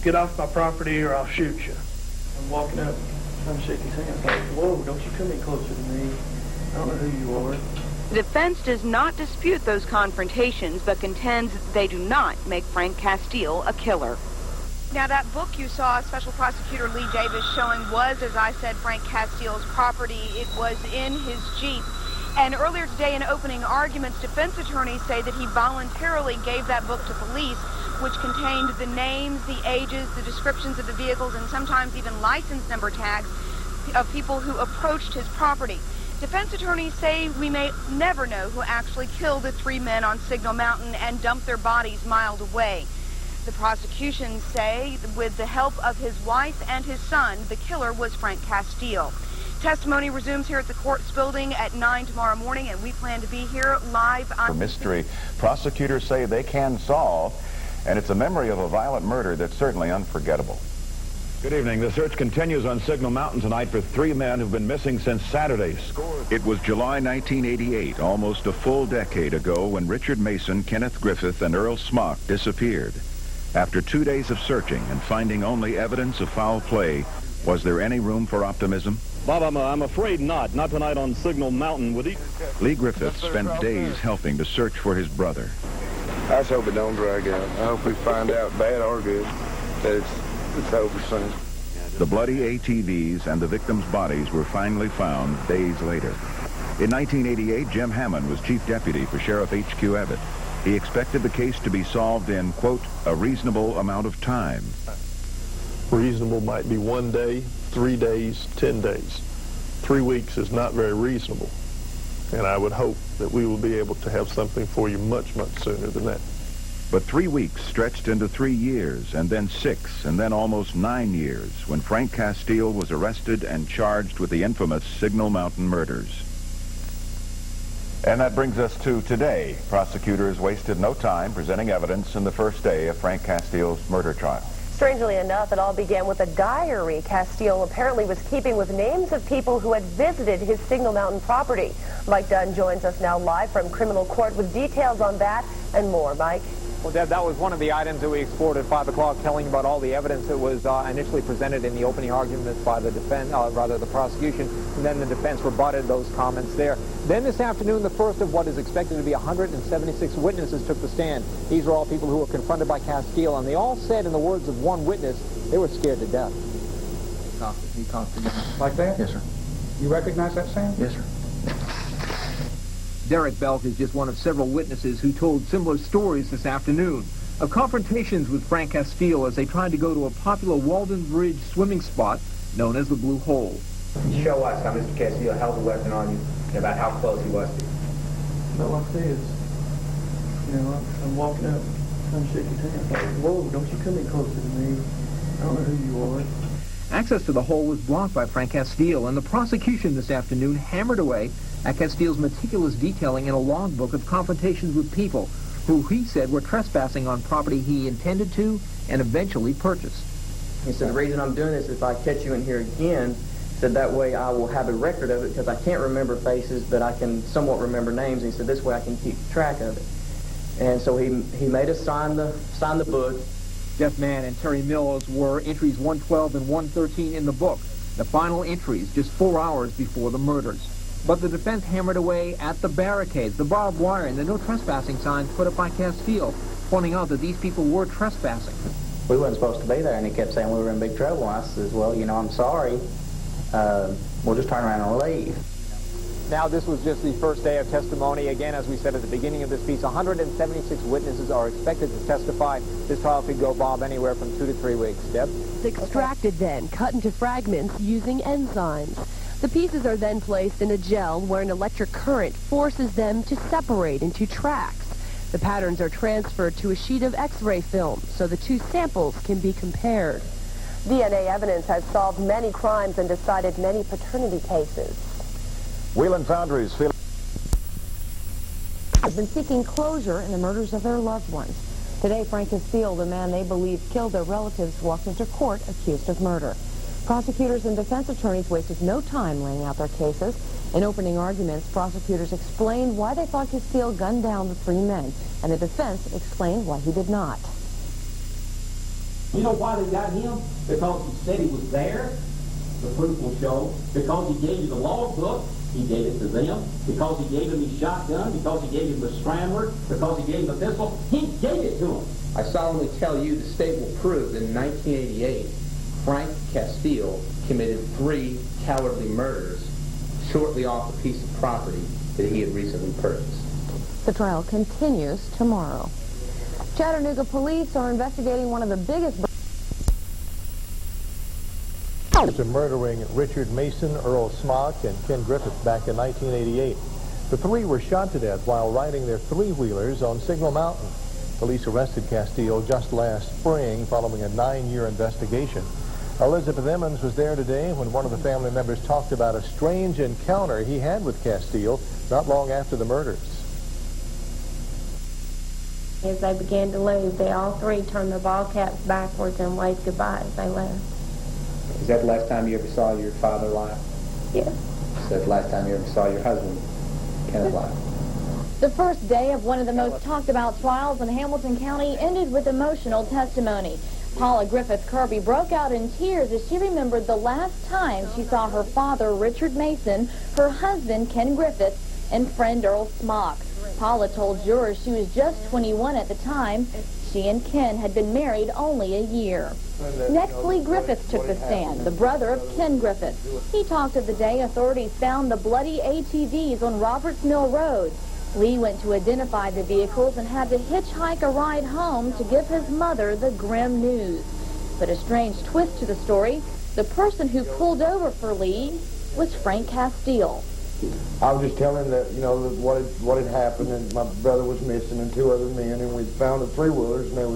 get off my property or I'll shoot you. I'm walking up, I'm shaking his hand, like, whoa, don't you come any closer to me. I don't know who you are. The defense does not dispute those confrontations, but contends they do not make Frank Castile a killer. Now, that book you saw Special Prosecutor Lee Davis showing was, as I said, Frank Castile's property. It was in his Jeep. And earlier today in opening arguments, defense attorneys say that he voluntarily gave that book to police, which contained the names, the ages, the descriptions of the vehicles, and sometimes even license number tags of people who approached his property. Defense attorneys say we may never know who actually killed the three men on Signal Mountain and dumped their bodies miles away. The prosecution say, with the help of his wife and his son, the killer was Frank Castile. Testimony resumes here at the courts building at 9 tomorrow morning, and we plan to be here live on... For mystery, prosecutors say they can solve, and it's a memory of a violent murder that's certainly unforgettable. Good evening. The search continues on Signal Mountain tonight for three men who've been missing since Saturday. It was July 1988, almost a full decade ago, when Richard Mason, Kenneth Griffith, and Earl Smock disappeared. After 2 days of searching and finding only evidence of foul play, was there any room for optimism? Bob, I'm afraid not. Not tonight on Signal Mountain, would he? Lee Griffith spent days helping to search for his brother. I just hope it don't drag out. I hope we find out, bad or good, that it's over soon. The bloody ATVs and the victims' bodies were finally found days later. In 1988, Jim Hammond was chief deputy for Sheriff H.Q. Abbott. He expected the case to be solved in, quote, a reasonable amount of time. Reasonable might be 1 day, 3 days, 10 days. 3 weeks is not very reasonable. And I would hope that we will be able to have something for you much, much sooner than that. But 3 weeks stretched into 3 years, and then 6, and then almost 9 years, when Frank Castile was arrested and charged with the infamous Signal Mountain murders. And that brings us to today. Prosecutors wasted no time presenting evidence in the first day of Frank Castile's murder trial. Strangely enough, it all began with a diary Castile apparently was keeping with names of people who had visited his Signal Mountain property. Mike Dunn joins us now live from criminal court with details on that and more. Mike? Well, Deb, that was one of the items that we explored at 5 o'clock, telling about all the evidence that was initially presented in the opening arguments by the the prosecution, and then the defense rebutted those comments there. Then this afternoon, the first of what is expected to be 176 witnesses took the stand. These are all people who were confronted by Castile, and they all said, in the words of one witness, they were scared to death. He coughed again. Like that? Yes, sir. You recognize that sound? Yes, sir. Derek Belk is just one of several witnesses who told similar stories this afternoon of confrontations with Frank Castile as they tried to go to a popular Walden Bridge swimming spot known as the Blue Hole. Show us how Mr. Castile held the weapon on you and about how close he was to you. Not like this. You know, I'm walking up, trying to shake his hand. Like, whoa, don't you come any closer to me. I don't know who you are. Access to the hole was blocked by Frank Castile, and the prosecution this afternoon hammered away at Castile's meticulous detailing in a logbook of confrontations with people who he said were trespassing on property he intended to and eventually purchased. He said, the reason I'm doing this is if I catch you in here again, said that way I will have a record of it because I can't remember faces, but I can somewhat remember names. And he said, this way I can keep track of it. And so he made us sign the book. Jeff Mann and Terry Mills were entries 112 and 113 in the book, the final entries just 4 hours before the murders. But the defense hammered away at the barricades, the barbed wire, and the no trespassing signs put up by Castile, pointing out that these people were trespassing. We weren't supposed to be there, and he kept saying we were in big trouble. I says, well, you know, I'm sorry. We'll just turn around and leave. Now, this was just the first day of testimony. Again, as we said at the beginning of this piece, 176 witnesses are expected to testify. This trial could go, Bob, anywhere from 2 to 3 weeks. Deb? Extracted then, cut into fragments using enzymes. The pieces are then placed in a gel where an electric current forces them to separate into tracks. The patterns are transferred to a sheet of X-ray film so the two samples can be compared. DNA evidence has solved many crimes and decided many paternity cases. Wheelan Foundries have been seeking closure in the murders of their loved ones. Today, Frank Castile, the man they believe killed their relatives, walked into court accused of murder. Prosecutors and defense attorneys wasted no time laying out their cases. In opening arguments, prosecutors explained why they thought Castile gunned down the 3 men, and the defense explained why he did not. You know why they got him? Because he said he was there. The proof will show. Because he gave you the logbook, he gave it to them. Because he gave him his shotgun, because he gave him the scrambler, because he gave him the pistol, he gave it to him. I solemnly tell you the state will prove that in 1988, Frank Castile committed 3 cowardly murders shortly off a piece of property that he had recently purchased. The trial continues tomorrow. Chattanooga police are investigating one of the biggest... ...to murdering Richard Mason, Earl Smock, and Ken Griffith back in 1988. The 3 were shot to death while riding their 3-wheelers on Signal Mountain. Police arrested Castile just last spring following a 9-year investigation. Elizabeth Emmons was there today when one of the family members talked about a strange encounter he had with Castile not long after the murders. As they began to leave, they all 3 turned their ball caps backwards and waved goodbye as they left. Is that the last time you ever saw your father alive? Yes. Is that the last time you ever saw your husband, Ken, alive? The first day of one of the most talked about trials in Hamilton County ended with emotional testimony. Paula Griffith Kirby broke out in tears as she remembered the last time she saw her father, Richard Mason, her husband, Ken Griffith, and friend Earl Smock. Paula told jurors she was just 21 at the time. She and Ken had been married only a year. Next, Lee Griffith took the stand, the brother of Ken Griffith. He talked of the day authorities found the bloody ATVs on Roberts Mill Road. Lee went to identify the vehicles and had to hitchhike a ride home to give his mother the grim news. But a strange twist to the story, the person who pulled over for Lee was Frank Castile. I was just telling him that, you know, what had happened, and my brother was missing and 2 other men, and we found the 3-wheelers, and it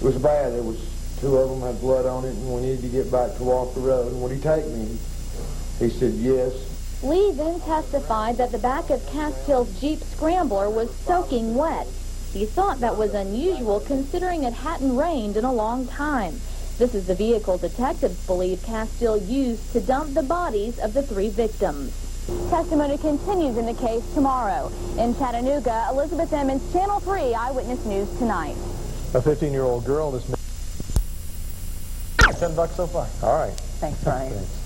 was bad. It was 2 of them had blood on it, and we needed to get back to walk the road. And would he take me? He said yes. Lee then testified that the back of Castile's Jeep Scrambler was soaking wet. He thought that was unusual considering it hadn't rained in a long time. This is the vehicle detectives believe Castile used to dump the bodies of the 3 victims. Testimony continues in the case tomorrow. In Chattanooga, Elizabeth Emmons, Channel 3 Eyewitness News Tonight. A 15-year-old girl this... $10 so far. All right. Thanks, Ryan. Thanks.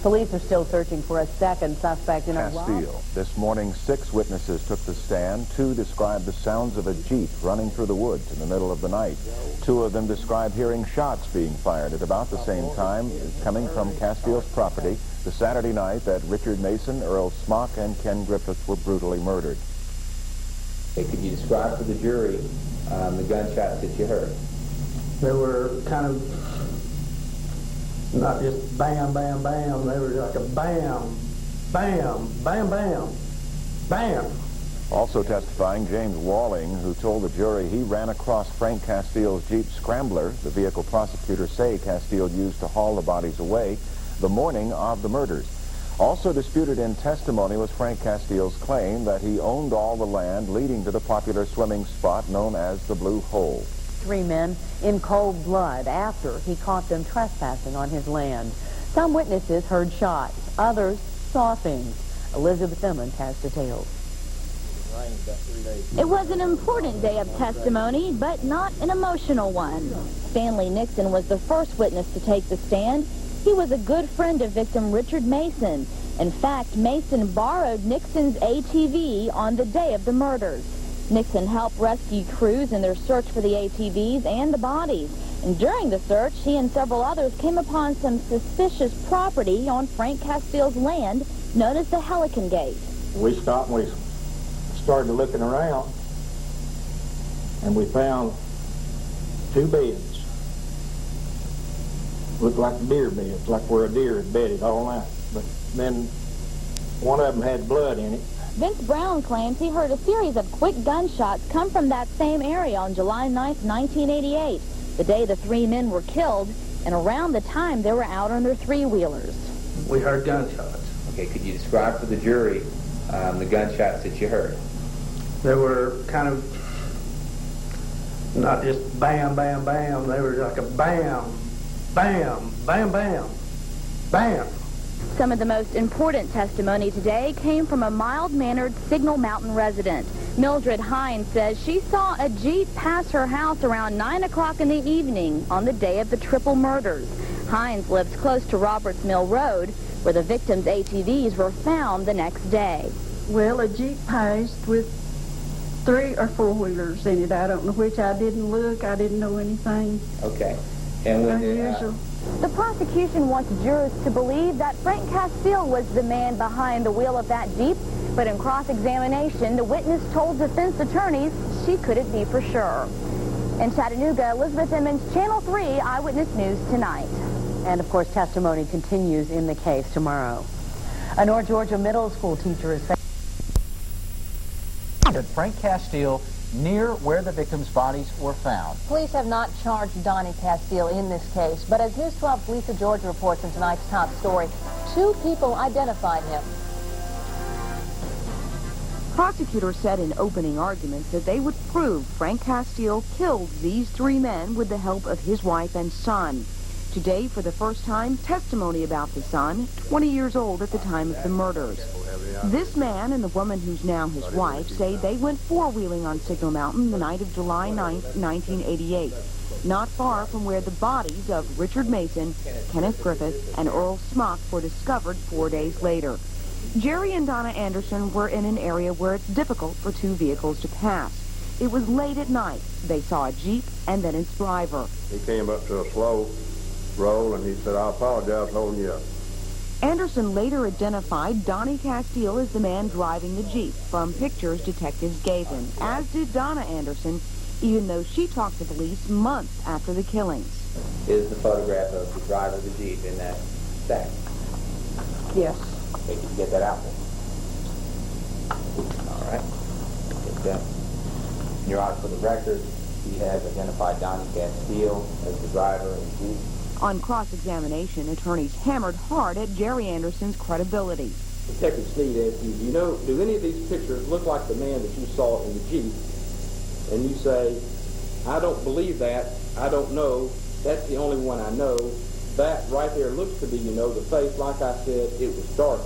Police are still searching for a second suspect in a robbery. Castile. This morning, 6 witnesses took the stand. 2 described the sounds of a Jeep running through the woods in the middle of the night. 2 of them described hearing shots being fired at about the same time coming from Castile's property the Saturday night that Richard Mason, Earl Smock, and Ken Griffith were brutally murdered. Hey, could you describe for the jury the gunshots that you heard? They were kind of not just bam, bam, bam. They were like a bam, bam, bam, bam, bam. Also testifying, James Walling, who told the jury he ran across Frank Castile's Jeep Scrambler, the vehicle prosecutors say Castile used to haul the bodies away, the morning of the murders. Also disputed in testimony was Frank Castile's claim that he owned all the land leading to the popular swimming spot known as the Blue Hole. 3 men in cold blood after he caught them trespassing on his land. Some witnesses heard shots. Others saw things. Elizabeth Emmons has details. It was an important day of testimony, but not an emotional one. Stanley Nixon was the first witness to take the stand. He was a good friend of victim Richard Mason. In fact, Mason borrowed Nixon's ATV on the day of the murders. Nixon helped rescue crews in their search for the ATVs and the bodies. And during the search, he and several others came upon some suspicious property on Frank Castile's land known as the Helican Gate. We stopped and we started looking around, and we found 2 beds. Looked like deer beds, like where a deer had bedded all night. But then one of them had blood in it. Vince Brown claims he heard a series of quick gunshots come from that same area on July 9th, 1988, the day the 3 men were killed, and around the time they were out on their 3-wheelers. We heard gunshots. Okay, could you describe for the jury the gunshots that you heard? They were kind of not just bam, bam, bam. They were like a bam, bam, bam, bam, bam. Some of the most important testimony today came from a mild-mannered Signal Mountain resident. Mildred Hines says she saw a Jeep pass her house around 9 o'clock in the evening on the day of the triple murders. Hines lives close to Roberts Mill Road, where the victims' ATVs were found the next day. Well, a Jeep passed with 3 or 4-wheelers in it. I don't know which. I didn't look. I didn't know anything. Okay. And when unusual. The prosecution wants jurors to believe that Frank Castile was the man behind the wheel of that Jeep, but in cross-examination, the witness told defense attorneys she couldn't be for sure. In Chattanooga, Elizabeth Emmons, Channel 3 Eyewitness News Tonight. And, of course, testimony continues in the case tomorrow. A North Georgia middle school teacher is Frank Castile near where the victims' bodies were found. Police have not charged Donnie Castile in this case, but as News 12's Lisa George reports in tonight's top story, 2 people identified him. Prosecutors said in opening arguments that they would prove Frank Castile killed these 3 men with the help of his wife and son. Today, for the first time, testimony about the son, 20 years old at the time of the murders. This man and the woman who's now his wife say they went 4-wheeling on Signal Mountain the night of July 9th, 1988, not far from where the bodies of Richard Mason, Kenneth Griffith, and Earl Smock were discovered 4 days later. Jerry and Donna Anderson were in an area where it's difficult for 2 vehicles to pass. It was late at night. They saw a Jeep and then its driver. He came up to a slow roll and he said, "I apologize for holding you up." Anderson later identified Donnie Castile as the man driving the Jeep from pictures detectives gave him, as did Donna Anderson, even though she talked to police months after the killings. Is the photograph of the driver of the Jeep in that stack? Yes. Okay, can you get that out there? All right. Get that. Your Honor, for the record, he has identified Donnie Castile as the driver of the Jeep. On cross-examination, attorneys hammered hard at Jerry Anderson's credibility. Detective Sneed asked you, do any of these pictures look like the man that you saw in the Jeep? And you say, I don't believe that. I don't know. That's the only one I know. That right there looks to be, the face. Like I said, it was dark,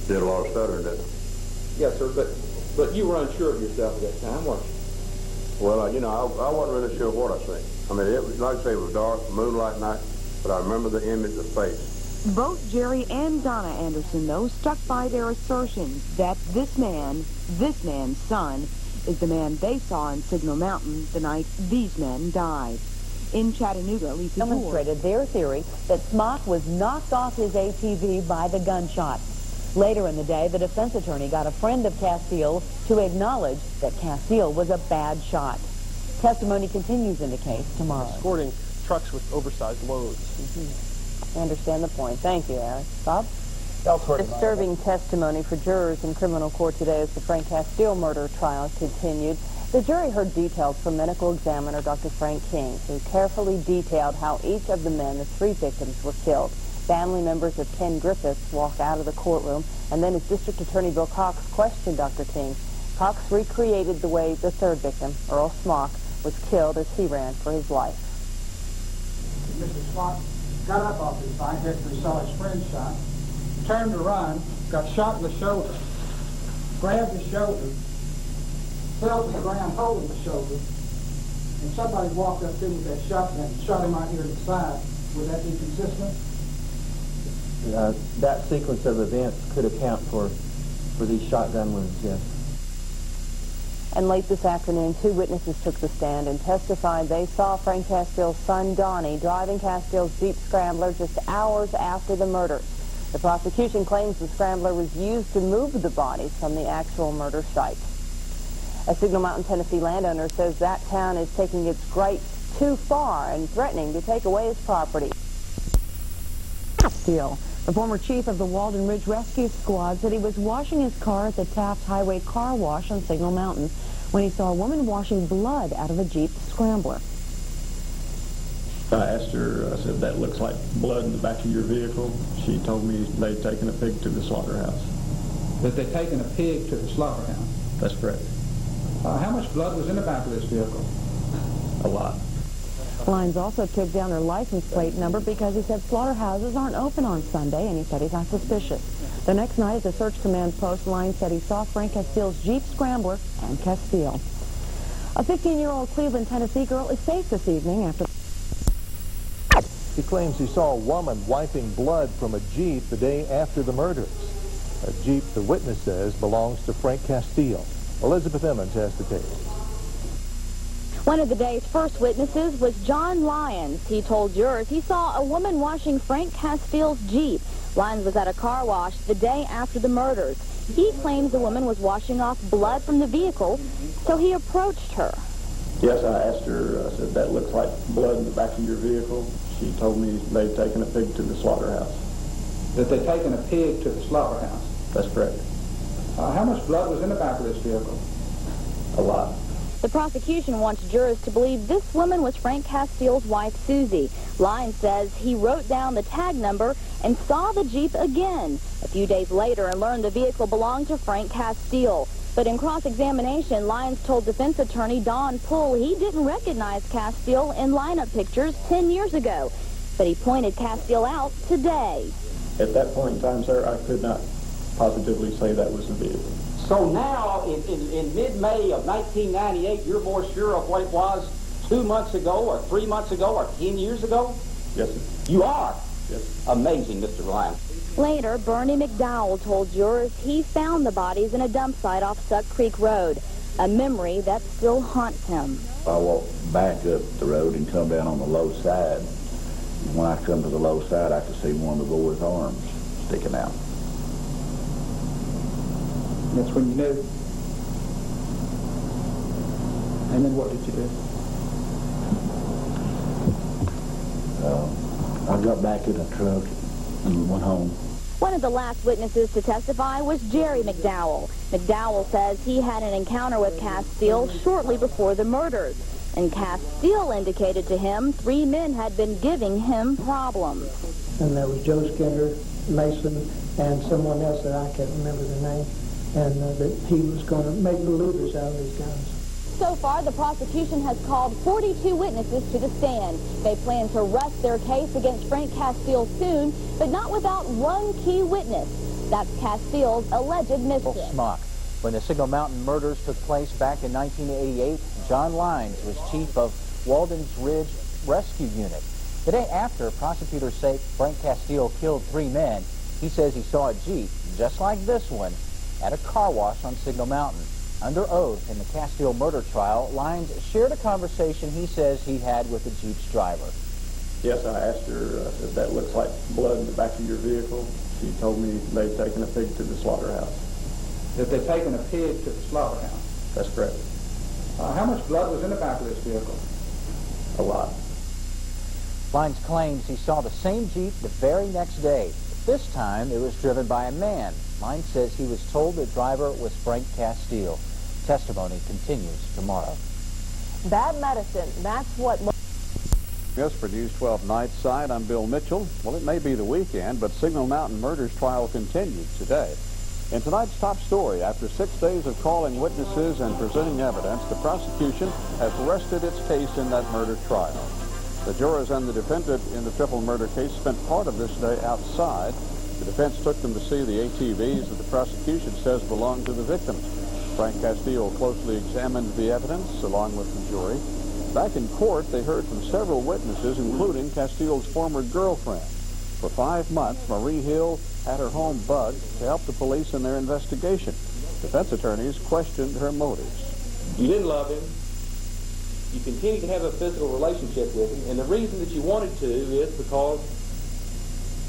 Did a lot of stuttering, didn't it? Yes, sir, but you were unsure of yourself at that time, weren't you? Well, I wasn't really sure what I seen. I mean, it was, like I say, it was dark, moonlight night, but I remember the image of the face. Both Jerry and Donna Anderson, though, stuck by their assertions that this man's son, is the man they saw in Signal Mountain the night these men died. In Chattanooga, Lisa demonstrated their theory that Smock was knocked off his ATV by the gunshot. Later in the day, the defense attorney got a friend of Castile to acknowledge that Castile was a bad shot. Testimony continues in the case tomorrow. Escorting trucks with oversized loads. I understand the point. Thank you, Aaron. Bob? Disturbing testimony for jurors in criminal court today as the Frank Castile murder trial continued. The jury heard details from medical examiner Dr. Frank King, who carefully detailed how each of the men, the 3 victims, were killed. Family members of Ken Griffiths walked out of the courtroom, and then as District Attorney Bill Cox questioned Dr. King, Cox recreated the way the 3rd victim, Earl Smock, was killed as he ran for his life. Mr. Smock got up off his bike after he saw his friend shot, turned to run, got shot in the shoulder, grabbed his shoulder, fell to the ground holding the shoulder, and somebody walked up to him with that shotgun and shot him right here in the side. Would that be consistent? That sequence of events could account for these shotgun wounds, yes. And late this afternoon, 2 witnesses took the stand and testified they saw Frank Castile's son, Donnie, driving Castile's Jeep Scrambler just hours after the murders. The prosecution claims the scrambler was used to move the bodies from the actual murder site. A Signal Mountain, Tennessee landowner says that town is taking its gripes too far and threatening to take away his property. Steele, the former chief of the Walden Ridge Rescue Squad, said he was washing his car at the Taft Highway car wash on Signal Mountain when he saw a woman washing blood out of a Jeep Scrambler. I asked her, I said, that looks like blood in the back of your vehicle. She told me they'd taken a pig to the slaughterhouse. That they'd taken a pig to the slaughterhouse? That's correct. How much blood was in the back of this vehicle? A lot. Lyons also took down her license plate number because he said slaughterhouses aren't open on Sunday, and he said he's not suspicious. The next night at the search command post, Lyons said he saw Frank Castile's Jeep Scrambler and Castile. A 15-year-old Cleveland, Tennessee girl is safe this evening after... He claims he saw a woman wiping blood from a Jeep the day after the murders. A Jeep, the witness says, belongs to Frank Castile. Elizabeth Emmons has the case. One of the day's first witnesses was John Lyons. He told jurors he saw a woman washing Frank Castile's Jeep. Lyons was at a car wash the day after the murders. He claims the woman was washing off blood from the vehicle, so he approached her. Yes, I asked her, I said, that looks like blood in the back of your vehicle. She told me they'd taken a pig to the slaughterhouse. That they'd taken a pig to the slaughterhouse? That's correct. How much blood was in the back of this vehicle? A lot. The prosecution wants jurors to believe this woman was Frank Castile's wife, Susie. Lyons says he wrote down the tag number and saw the Jeep again a few days later and learned the vehicle belonged to Frank Castile. But in cross-examination, Lyons told defense attorney Don Poole he didn't recognize Castile in lineup pictures 10 years ago. But he pointed Castile out today. At that point in time, sir, I could not positively say that was the vehicle. So now, in mid-May of 1998, you're more sure of what it was 2 months ago or 3 months ago or 10 years ago? Yes, sir. You are? Yes. Amazing, Mr. Lyons. Later, Bernie McDowell told jurors he found the bodies in a dump site off Suck Creek Road, a memory that still haunts him. I walked back up the road and come down on the low side. And when I come to the low side, I could see one of the boy's arms sticking out. That's when you knew. And then what did you do? I got back in the truck and went home. One of the last witnesses to testify was Jerry McDowell. McDowell says he had an encounter with Castile shortly before the murders, and Castile indicated to him 3 men had been giving him problems. And there was Joe Skinner, Mason, and someone else that I can't remember the name, and that he was going to make believers out of these guys. So far, the prosecution has called 42 witnesses to the stand. They plan to rest their case against Frank Castile soon, but not without one key witness. That's Castile's alleged mistress. Smock. When the Signal Mountain murders took place back in 1988, John Lyons was chief of Walden's Ridge Rescue Unit. The day after prosecutors say Frank Castile killed 3 men, he says he saw a Jeep, just like this one, at a car wash on Signal Mountain. Under oath in the Castile murder trial, Lyons shared a conversation he says he had with the Jeep's driver. Yes, I asked her, I said, that looks like blood in the back of your vehicle. She told me they'd taken a pig to the slaughterhouse. That they'd taken a pig to the slaughterhouse? That's correct. How much blood was in the back of this vehicle? A lot. Lyons claims he saw the same Jeep the very next day. This time, it was driven by a man. Lyons says he was told the driver was Frank Castile. Testimony continues tomorrow. Bad medicine, that's what... Yes, for News 12 Night Side, I'm Bill Mitchell. Well, it may be the weekend, but Signal Mountain Murders trial continues today. In tonight's top story, after 6 days of calling witnesses and presenting evidence, the prosecution has rested its case in that murder trial. The jurors and the defendant in the triple murder case spent part of this day outside. The defense took them to see the ATVs that the prosecution says belonged to the victims. Frank Castile closely examined the evidence along with the jury. Back in court, they heard from several witnesses, including Castile's former girlfriend. For 5 months, Marie Hill had her home bugged to help the police in their investigation. Defense attorneys questioned her motives. You didn't love him. You continued to have a physical relationship with him, and the reason that you wanted to is because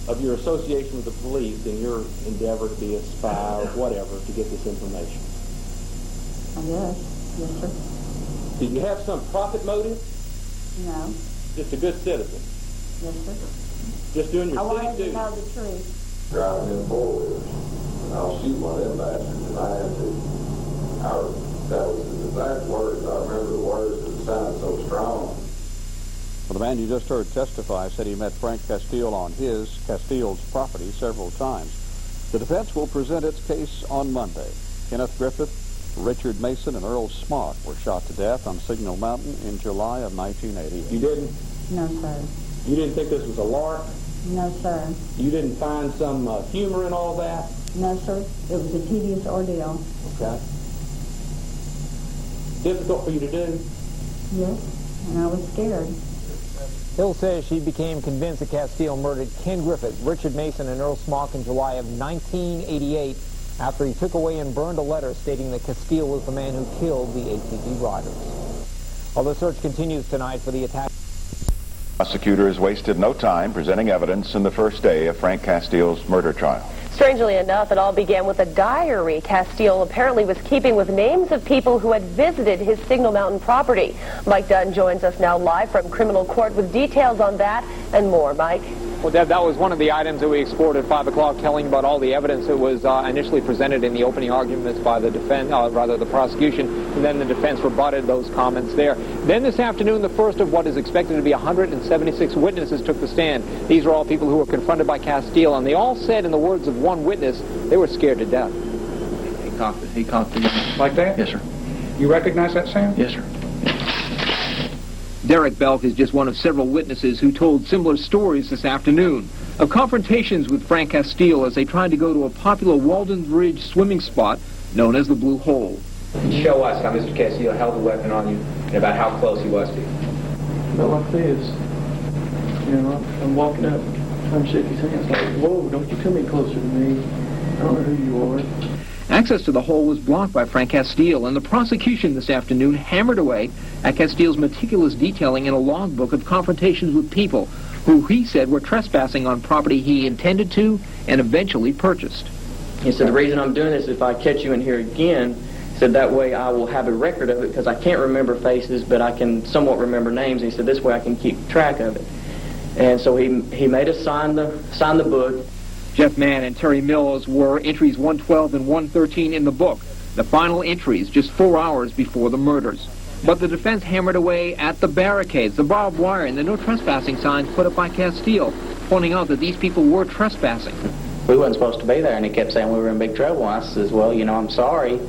of your association with the police in your endeavor to be a spy or whatever to get this information? Yes. Yes, sir. Did you have some profit motive? No. Just a good citizen? Yes, sir. Just doing your I civic wanted to duty? know the truth. Driving in four-wheelers, and I'll shoot one of them bastards if I have to. That was the exact words. I remember the words because it sounded so strong. Well, the man you just heard testify said he met Frank Castile on Castile's property several times. The defense will present its case on Monday. Kenneth Griffith, Richard Mason, and Earl Smock were shot to death on Signal Mountain in July of 1988. You didn't? No, sir. You didn't think this was a lark? No, sir. You didn't find some humor in all that? No, sir. It was a tedious ordeal. Okay. Difficult for you to do? Yes, and I was scared. Hill says she became convinced that Castile murdered Ken Griffith, Richard Mason, and Earl Smock in July of 1988 after he took away and burned a letter stating that Castile was the man who killed the ATV riders. Well, the search continues tonight for the attack. Prosecutors wasted no time presenting evidence in the first day of Frank Castile's murder trial. Strangely enough, it all began with a diary Castile apparently was keeping with names of people who had visited his Signal Mountain property. Mike Dunn joins us now live from criminal court with details on that and more. Mike? Well, Deb, that was one of the items that we explored at 5 o'clock, telling about all the evidence that was initially presented in the opening arguments by the the prosecution, and then the defense rebutted those comments there. Then this afternoon, the first of what is expected to be 176 witnesses took the stand. These are all people who were confronted by Castile, and they all said, in the words of one witness, they were scared to death. He cocked the gun. Like that? Yes, sir. You recognize that sound? Yes, sir. Derek Belk is just one of several witnesses who told similar stories this afternoon of confrontations with Frank Castile as they tried to go to a popular Walden Ridge swimming spot known as the Blue Hole. Show us how Mr. Castile held the weapon on you and about how close he was to you. Not like this. You know, I'm walking up, trying to shake his hand. It's like, whoa, don't you come any closer to me. I don't know who you are. Access to the hole was blocked by Frank Castile, and the prosecution this afternoon hammered away at Castile's meticulous detailing in a logbook of confrontations with people who he said were trespassing on property he intended to and eventually purchased. He said, the reason I'm doing this is if I catch you in here again, he said, that way I will have a record of it because I can't remember faces, but I can somewhat remember names. He said, this way I can keep track of it. And so he made us sign the book. Jeff Mann and Terry Mills were entries 112 and 113 in the book, the final entries just 4 hours before the murders. But the defense hammered away at the barricades, the barbed wire, and the no trespassing signs put up by Castile, pointing out that these people were trespassing. We weren't supposed to be there, and he kept saying we were in big trouble. I says, well, you know, I'm sorry.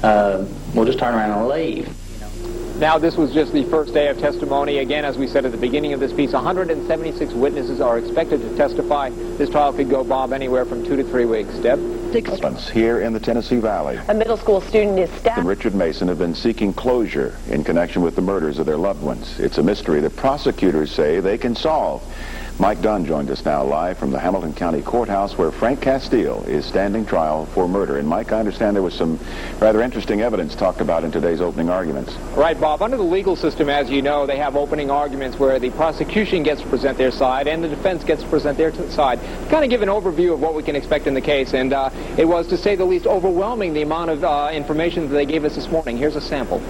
We'll just turn around and leave. Now, this was just the first day of testimony. Again, as we said at the beginning of this piece, 176 witnesses are expected to testify. This trial could go, Bob, anywhere from 2 to 3 weeks. Deb? Here in the Tennessee Valley. A middle school student is stabbed. And Richard Mason have been seeking closure in connection with the murders of their loved ones. It's a mystery that prosecutors say they can solve. Mike Dunn joined us now live from the Hamilton County Courthouse where Frank Castile is standing trial for murder. And Mike, I understand there was some rather interesting evidence talked about in today's opening arguments. Right, Bob. Under the legal system, as you know, they have opening arguments where the prosecution gets to present their side and the defense gets to present their side. Kind of give an overview of what we can expect in the case. And it was, to say the least, overwhelming, the amount of information that they gave us this morning. Here's a sample.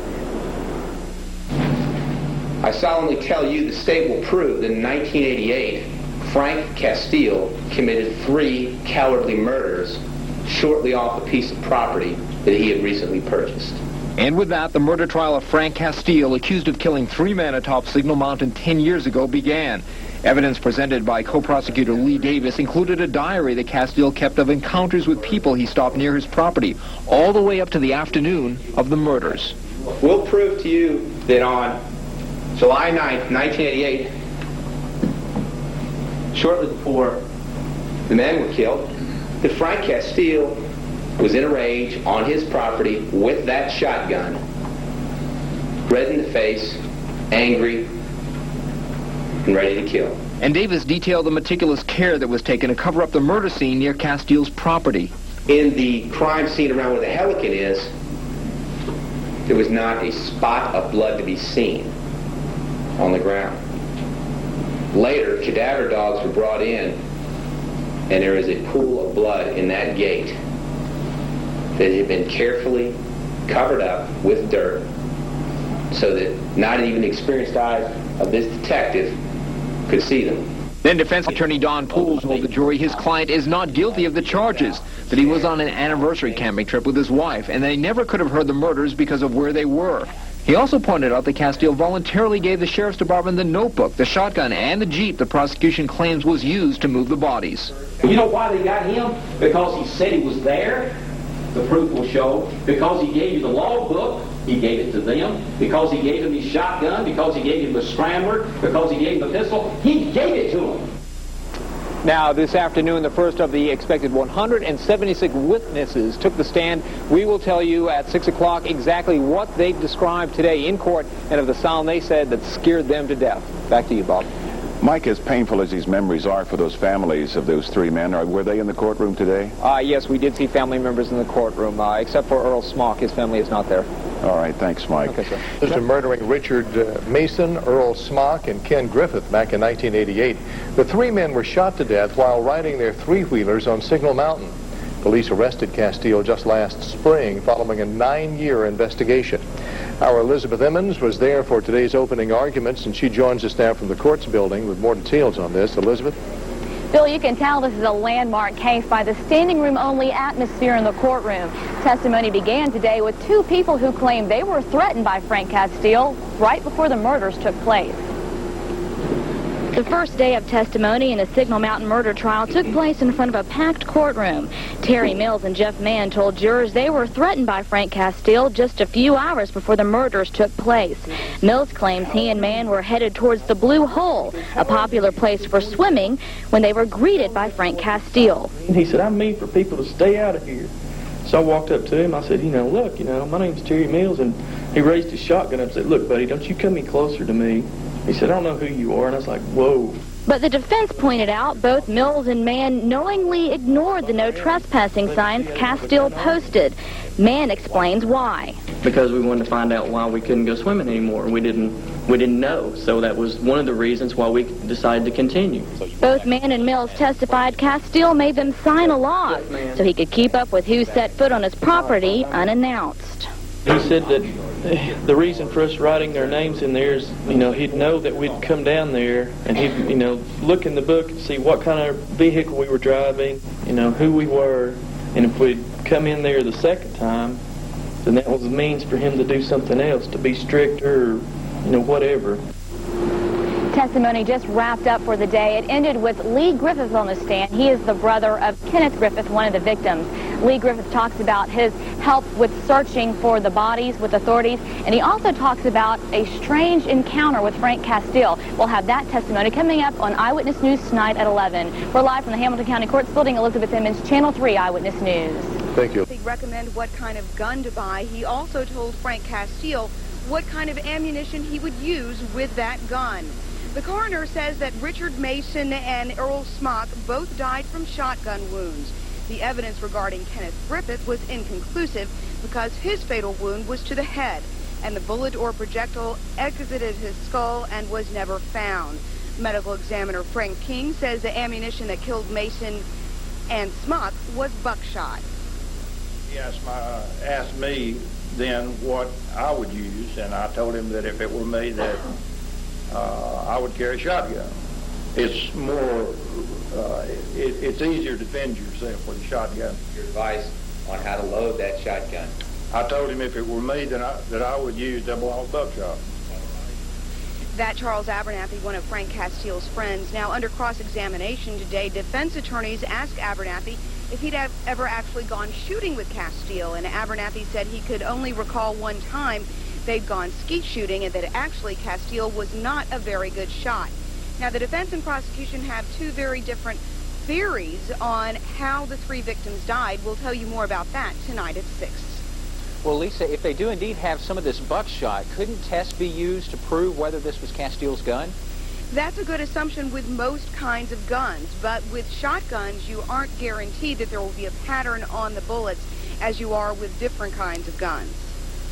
I solemnly tell you the state will prove that in 1988, Frank Castile committed 3 cowardly murders shortly off a piece of property that he had recently purchased. And with that, the murder trial of Frank Castile, accused of killing 3 men atop Signal Mountain 10 years ago, began. Evidence presented by co-prosecutor Lee Davis included a diary that Castile kept of encounters with people he stopped near his property, all the way up to the afternoon of the murders. We'll prove to you that on July 9th, 1988, shortly before the men were killed, that Frank Castile was in a rage on his property with that shotgun, red in the face, angry, and ready to kill. And Davis detailed the meticulous care that was taken to cover up the murder scene near Castile's property. In the crime scene around where the Helican is, there was not a spot of blood to be seen on the ground. Later, cadaver dogs were brought in and there is a pool of blood in that gate that had been carefully covered up with dirt so that not even the experienced eyes of this detective could see them. Then defense attorney Don Pools told the jury his client is not guilty of the charges, that he was on an anniversary camping trip with his wife, and they never could have heard the murders because of where they were. He also pointed out that Castile voluntarily gave the sheriff's department the notebook, the shotgun, and the Jeep the prosecution claims was used to move the bodies. You know why they got him? Because he said he was there. The proof will show. Because he gave you the logbook, he gave it to them. Because he gave him his shotgun, because he gave him the scrambler, because he gave him the pistol, he gave it to him. Now, this afternoon, the first of the expected 176 witnesses took the stand. We will tell you at 6 o'clock exactly what they've described today in court and of the sound they said that scared them to death. Back to you, Bob. Mike, as painful as these memories are for those families of those three men, were they in the courtroom today? Yes, we did see family members in the courtroom, except for Earl Smock. His family is not there. All right, thanks, Mike. Okay, sir. This is murdering Richard Mason, Earl Smock, and Ken Griffith back in 1988. The three men were shot to death while riding their three-wheelers on Signal Mountain. Police arrested Castile just last spring following a 9-year investigation. Our Elizabeth Emmons was there for today's opening arguments, and she joins us now from the courts building with more details on this. Elizabeth? Bill, you can tell this is a landmark case by the standing room only atmosphere in the courtroom. Testimony began today with two people who claimed they were threatened by Frank Castile right before the murders took place. The first day of testimony in the Signal Mountain murder trial took place in front of a packed courtroom. Terry Mills and Jeff Mann told jurors they were threatened by Frank Castile just a few hours before the murders took place. Mills claims he and Mann were headed towards the Blue Hole, a popular place for swimming, when they were greeted by Frank Castile. He said, "I mean for people to stay out of here." So I walked up to him. I said, "Look, my name's Terry Mills," and he raised his shotgun up and said, "Look, buddy, don't you come any closer to me." He said, "I don't know who you are," and I was like, whoa. But the defense pointed out both Mills and Mann knowingly ignored the no trespassing signs Castile posted. Mann explains why. Because we wanted to find out why we couldn't go swimming anymore. We didn't know, so that was one of the reasons why we decided to continue. Both Mann and Mills testified Castile made them sign a log so he could keep up with who set foot on his property unannounced. He said that the reason for us writing their names in there is, he'd know that we'd come down there, and he'd, look in the book and see what kind of vehicle we were driving, who we were, and if we'd come in there the second time, then that was a means for him to do something else, to be stricter, or, whatever. Testimony just wrapped up for the day. It ended with Lee Griffith on the stand. He is the brother of Kenneth Griffith, one of the victims. Lee Griffith talks about his help with searching for the bodies with authorities, and he also talks about a strange encounter with Frank Castile. We'll have that testimony coming up on Eyewitness News tonight at 11. We're live from the Hamilton County Courts Building. Elizabeth Emmons, Channel 3 Eyewitness News. Thank you. He recommended what kind of gun to buy. He also told Frank Castile what kind of ammunition he would use with that gun. The coroner says that Richard Mason and Earl Smock both died from shotgun wounds. The evidence regarding Kenneth Griffith was inconclusive because his fatal wound was to the head, and the bullet or projectile exited his skull and was never found. Medical examiner Frank King says the ammunition that killed Mason and Smock was buckshot. He asked me then what I would use, and I told him that if it were me that I would carry a shotgun. It's more, it's easier to defend yourself with a shotgun. Your advice on how to load that shotgun? I told him if it were me that I would use double-aught buckshot. That Charles Abernathy, one of Frank Castile's friends. Now, under cross-examination today, defense attorneys asked Abernathy if he'd ever actually gone shooting with Castile, and Abernathy said he could only recall one time they'd gone skeet shooting, and that actually Castile was not a very good shot. Now, the defense and prosecution have two very different theories on how the three victims died. We'll tell you more about that tonight at 6. Well, Lisa, if they do indeed have some of this buckshot, couldn't tests be used to prove whether this was Castile's gun? That's a good assumption with most kinds of guns, but with shotguns, you aren't guaranteed that there will be a pattern on the bullets as you are with different kinds of guns.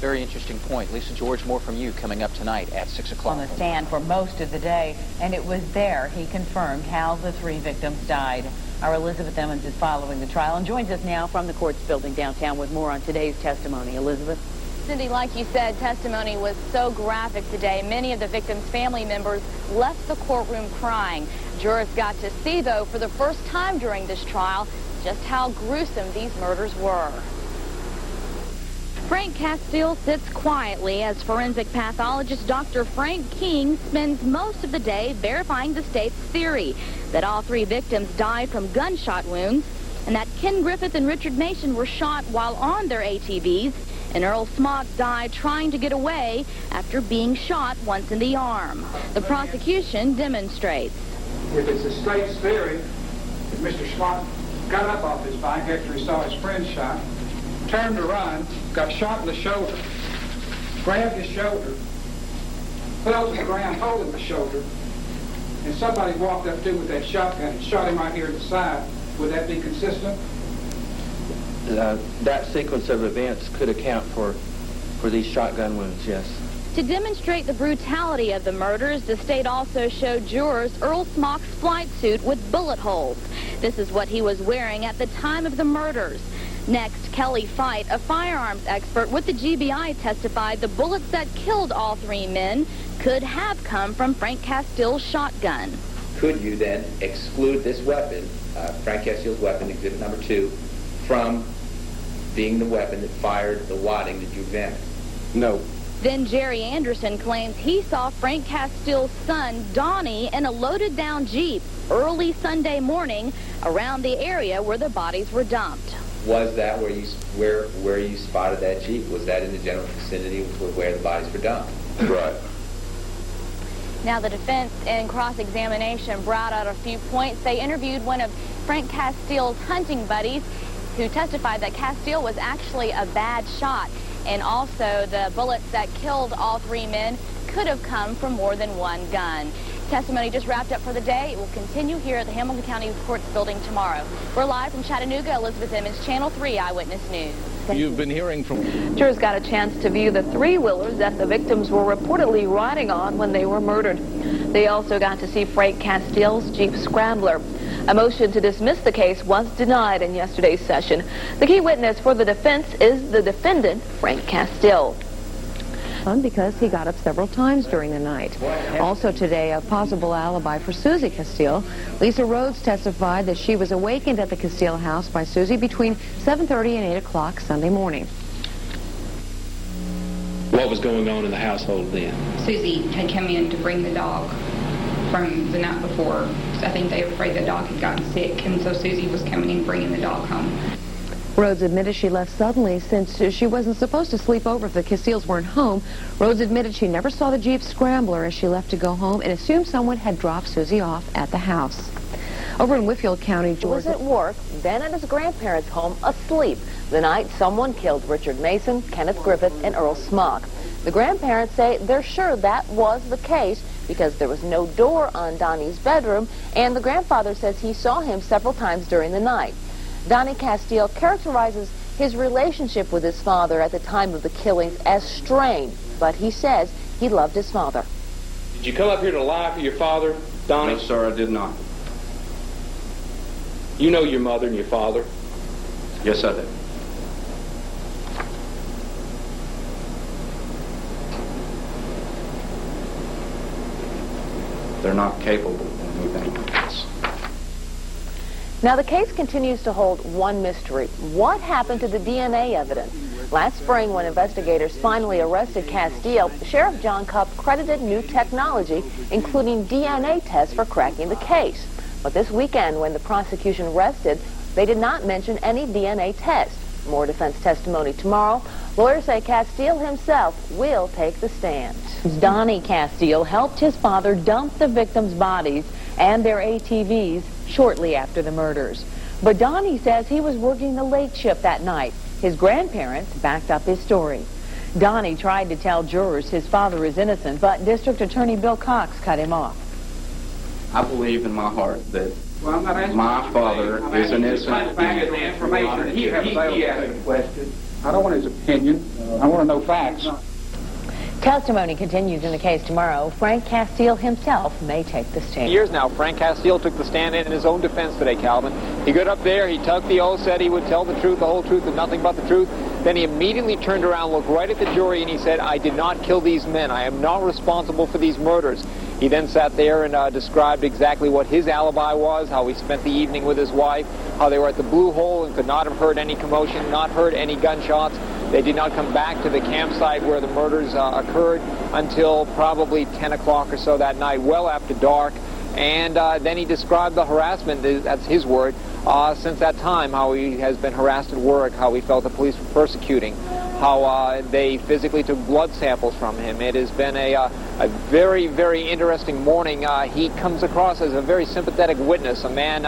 Very interesting point. Lisa George, more from you coming up tonight at 6 o'clock. On the stand for most of the day, and it was there he confirmed how the three victims died. Our Elizabeth Emmons is following the trial and joins us now from the courts building downtown with more on today's testimony. Elizabeth? Cindy, like you said, testimony was so graphic today. Many of the victims' family members left the courtroom crying. Jurors got to see, though, for the first time during this trial, just how gruesome these murders were. Frank Castile sits quietly as forensic pathologist Dr. Frank King spends most of the day verifying the state's theory that all three victims died from gunshot wounds and that Ken Griffith and Richard Mason were shot while on their ATVs, and Earl Smock died trying to get away after being shot once in the arm. The prosecution demonstrates. If it's the state's theory that Mr. Smock got up off his bike after he saw his friend shot, turned to run, got shot in the shoulder, grabbed his shoulder, fell to the ground holding the shoulder, and somebody walked up to him with that shotgun and shot him right here at the side, would that be consistent? That sequence of events could account for these shotgun wounds, yes. To demonstrate the brutality of the murders, the state also showed jurors Earl Smock's flight suit with bullet holes. This is what he was wearing at the time of the murders. Next, Kelly Fight, a firearms expert with the GBI, testified the bullets that killed all three men could have come from Frank Castile's shotgun. Could you then exclude this weapon, Frank Castile's weapon, exhibit number 2, from being the weapon that fired the wadding that you examined? No. Then Jerry Anderson claims he saw Frank Castile's son, Donnie, in a loaded-down Jeep early Sunday morning around the area where the bodies were dumped. Was that where you spotted that Jeep? Was that in the general vicinity of where the bodies were dumped? Right. Now, the defense in cross-examination brought out a few points. They interviewed one of Frank Castile's hunting buddies who testified that Castile was actually a bad shot, and also the bullets that killed all three men could have come from more than one gun. Testimony just wrapped up for the day. It will continue here at the Hamilton County Courts building tomorrow. We're live from Chattanooga. Elizabeth Emmons, Channel 3 Eyewitness News. You've been hearing from... Jurors got a chance to view the three-wheelers that the victims were reportedly riding on when they were murdered. They also got to see Frank Castile's Jeep Scrambler. A motion to dismiss the case was denied in yesterday's session. The key witness for the defense is the defendant, Frank Castile. Because he got up several times during the night. Also today, a possible alibi for Susie Castile. Lisa Rhodes testified that she was awakened at the Castile house by Susie between 7:30 and 8 o'clock Sunday morning. What was going on in the household then? Susie had come in to bring the dog from the night before. I think they were afraid the dog had gotten sick, and so Susie was coming in bringing the dog home. Rhodes admitted she left suddenly since she wasn't supposed to sleep over if the Castiles weren't home. Rhodes admitted she never saw the Jeep Scrambler as she left to go home and assumed someone had dropped Susie off at the house. Over in Whitfield County, Georgia. He was at work, then at his grandparents' home, asleep, the night someone killed Richard Mason, Kenneth Griffith, and Earl Smock. The grandparents say they're sure that was the case because there was no door on Donnie's bedroom, and the grandfather says he saw him several times during the night. Donnie Castile characterizes his relationship with his father at the time of the killings as strained, but he says he loved his father. Did you come up here to lie for your father, Donnie? No, sir, I did not. You know your mother and your father? Yes, I did. They're not capable of anything like this. Now, the case continues to hold one mystery. What happened to the DNA evidence? Last spring, when investigators finally arrested Castile, Sheriff John Cupp credited new technology, including DNA tests, for cracking the case. But this weekend, when the prosecution rested, they did not mention any DNA test. More defense testimony tomorrow. Lawyers say Castile himself will take the stand. Donnie Castile helped his father dump the victims' bodies and their ATVs shortly after the murders. But Donnie says he was working the late shift that night. His grandparents backed up his story. Donnie tried to tell jurors his father is innocent, but District Attorney Bill Cox cut him off. I believe in my heart that my father is an innocent. I don't want his opinion. I want to know facts. Testimony continues in the case tomorrow. Frank Castile himself may take the stand. Years now, Frank Castile took the stand in his own defense today, Calvin. He got up there, he took the oath, said he would tell the truth, the whole truth, and nothing but the truth. Then he immediately turned around, looked right at the jury, and he said, I did not kill these men. I am not responsible for these murders. He then sat there and described exactly what his alibi was, how he spent the evening with his wife, how they were at the Blue Hole and could not have heard any commotion, not heard any gunshots. They did not come back to the campsite where the murders occurred until probably 10 o'clock or so that night, well after dark. And then he described the harassment, that's his word, since that time, how he has been harassed at work, how he felt the police were persecuting, how they physically took blood samples from him. It has been a very, very interesting morning. He comes across as a very sympathetic witness, a man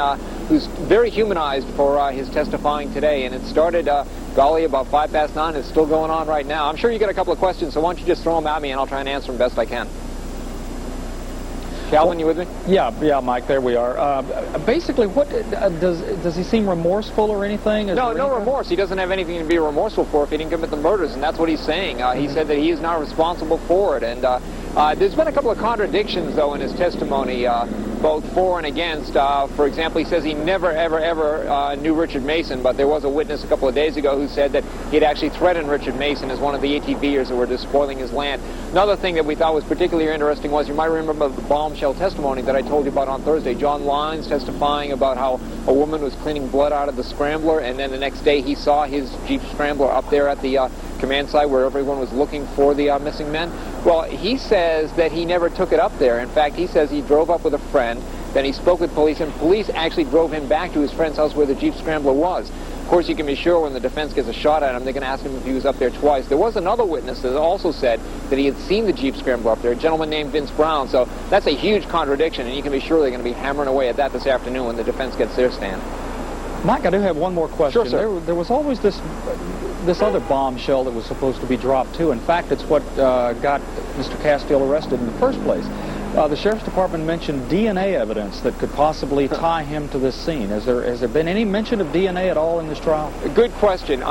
who's very humanized for his testifying today. And it started, golly, about 9:05. It's still going on right now. I'm sure you got a couple of questions, so why don't you just throw them at me and I'll try and answer them best I can. Calvin, you with me? Yeah, Mike, there we are. Basically, what does he seem remorseful or anything? No remorse. He doesn't have anything to be remorseful for if he didn't commit the murders, and that's what he's saying. He said that he is not responsible for it, and there's been a couple of contradictions, though, in his testimony, both for and against. For example, he says he never, ever knew Richard Mason, but there was a witness a couple of days ago who said that he'd actually threatened Richard Mason as one of the ATVers that were despoiling his land. Another thing that we thought was particularly interesting was, you might remember the bombshell testimony that I told you about on Thursday. John Lyons testifying about how a woman was cleaning blood out of the scrambler, and then the next day he saw his Jeep Scrambler up there at the command site where everyone was looking for the missing men. Well, he says that he never took it up there. In fact, he says he drove up with a friend, then he spoke with police, and police actually drove him back to his friend's house where the Jeep Scrambler was. Of course, you can be sure when the defense gets a shot at him, they're going to ask him if he was up there twice. There was another witness that also said that he had seen the Jeep Scrambler up there, a gentleman named Vince Brown. So that's a huge contradiction, and you can be sure they're going to be hammering away at that this afternoon when the defense gets their stand. Mike, I do have one more question. Sure, sir. There was always this other bombshell that was supposed to be dropped, too. In fact, it's what got Mr. Castile arrested in the first place. The Sheriff's Department mentioned DNA evidence that could possibly tie him to this scene. Has there been any mention of DNA at all in this trial? Good question.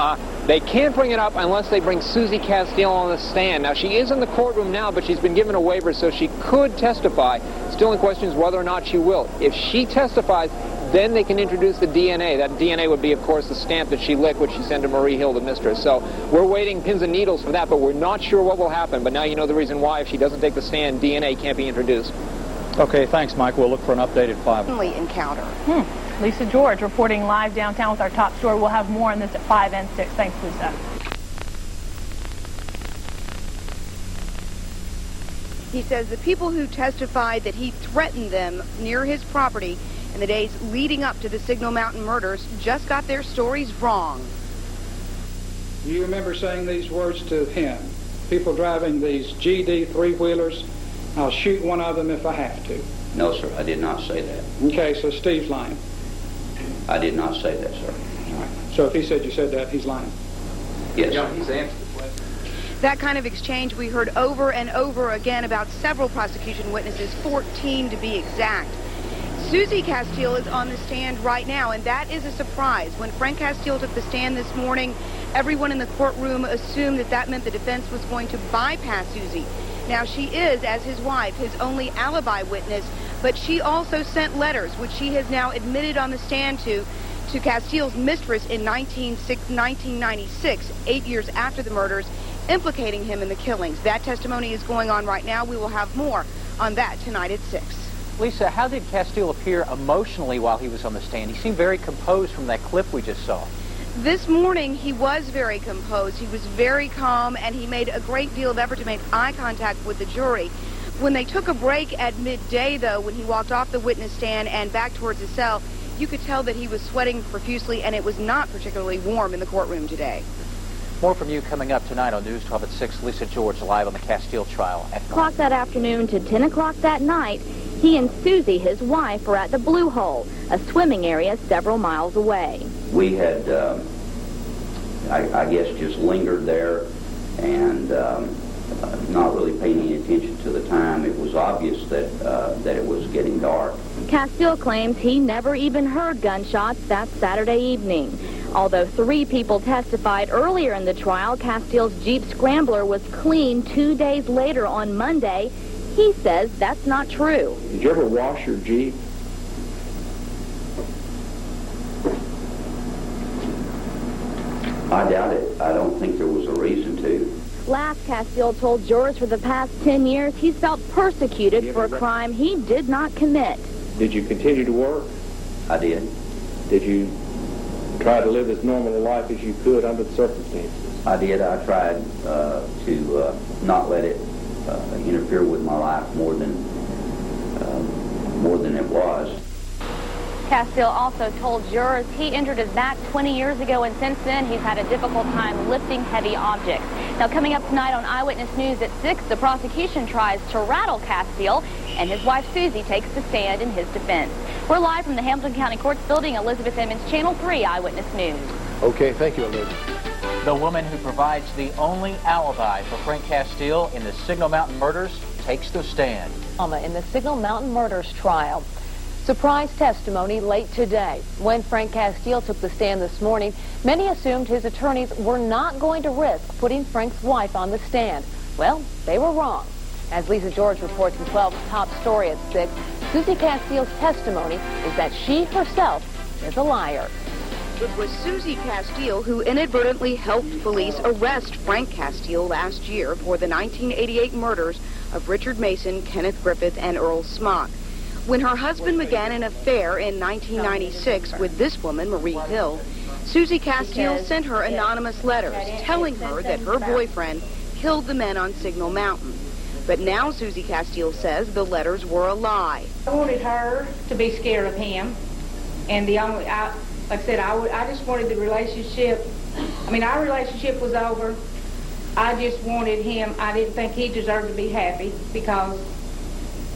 They can't bring it up unless they bring Susie Castile on the stand. Now, she is in the courtroom now, but she's been given a waiver, so she could testify. Still in question is whether or not she will. If she testifies, then they can introduce the DNA. That DNA would be, of course, the stamp that she licked, which she sent to Marie Hill, the mistress. So we're waiting pins and needles for that, but we're not sure what will happen. But now you know the reason why. If she doesn't take the stand, DNA can't be introduced. Okay, thanks, Mike. We'll look for an updated 5. Encounter. Lisa George reporting live downtown with our top story. We'll have more on this at 5 and 6. Thanks, Lisa. He says the people who testified that he threatened them near his property in the days leading up to the Signal Mountain murders just got their stories wrong. Do you remember saying these words to him? People driving these GD three-wheelers, I'll shoot one of them if I have to. No, sir, I did not say that. Okay, so Steve's lying. I did not say that, sir. All right. So if he said you said that, he's lying. Yes, sir. He's answered the question. That kind of exchange we heard over and over again about several prosecution witnesses, 14 to be exact. Susie Castile is on the stand right now, and that is a surprise. When Frank Castile took the stand this morning, everyone in the courtroom assumed that that meant the defense was going to bypass Susie. Now, she is, as his wife, his only alibi witness, but she also sent letters, which she has now admitted on the stand to Castile's mistress in 1996, 8 years after the murders, implicating him in the killings. That testimony is going on right now. We will have more on that tonight at 6. Lisa, how did Castile appear emotionally while he was on the stand? He seemed very composed from that clip we just saw. This morning, he was very composed. He was very calm, and he made a great deal of effort to make eye contact with the jury. When they took a break at midday, though, when he walked off the witness stand and back towards his cell, you could tell that he was sweating profusely, and it was not particularly warm in the courtroom today. More from you coming up tonight on News 12 at 6. Lisa George live on the Castile trial at 9 o'clock that afternoon to 10 o'clock that night. He and Susie, his wife, were at the Blue Hole, a swimming area several miles away. We had, I guess, just lingered there and not really paying any attention to the time. It was obvious that it was getting dark. Castile claims he never even heard gunshots that Saturday evening. Although 3 people testified earlier in the trial, Castile's Jeep Scrambler was clean 2 days later on Monday. He says that's not true. Did you ever wash your Jeep? I doubt it. I don't think there was a reason to. Last, Castile told jurors for the past 10 years he's felt persecuted for a crime he did not commit. Did you continue to work? I did. Did you try to live as normal a life as you could under the circumstances? I did. I tried to not let it interfere with my life more than it was. Castile also told jurors he injured his back 20 years ago, and since then he's had a difficult time lifting heavy objects. Now, coming up tonight on Eyewitness News at 6, the prosecution tries to rattle Castile, and his wife Susie takes the stand in his defense. We're live from the Hamilton County Courts building. Elizabeth Emmons, Channel 3 Eyewitness News. Okay, thank you, Elizabeth. The woman who provides the only alibi for Frank Castile in the Signal Mountain murders takes the stand. In the Signal Mountain murders trial. Surprise testimony late today. When Frank Castile took the stand this morning, many assumed his attorneys were not going to risk putting Frank's wife on the stand. Well, they were wrong. As Lisa George reports in 12's top story at 6, Susie Castile's testimony is that she herself is a liar. It was Susie Castile who inadvertently helped police arrest Frank Castile last year for the 1988 murders of Richard Mason, Kenneth Griffith, and Earl Smock. When her husband began an affair in 1996 with this woman, Marie Hill, Susie Castile sent her anonymous letters telling her that her boyfriend killed the men on Signal Mountain. But now Susie Castile says the letters were a lie. I wanted her to be scared of him, and like I said, I just wanted the relationship. I mean, our relationship was over. I just wanted him. I didn't think he deserved to be happy because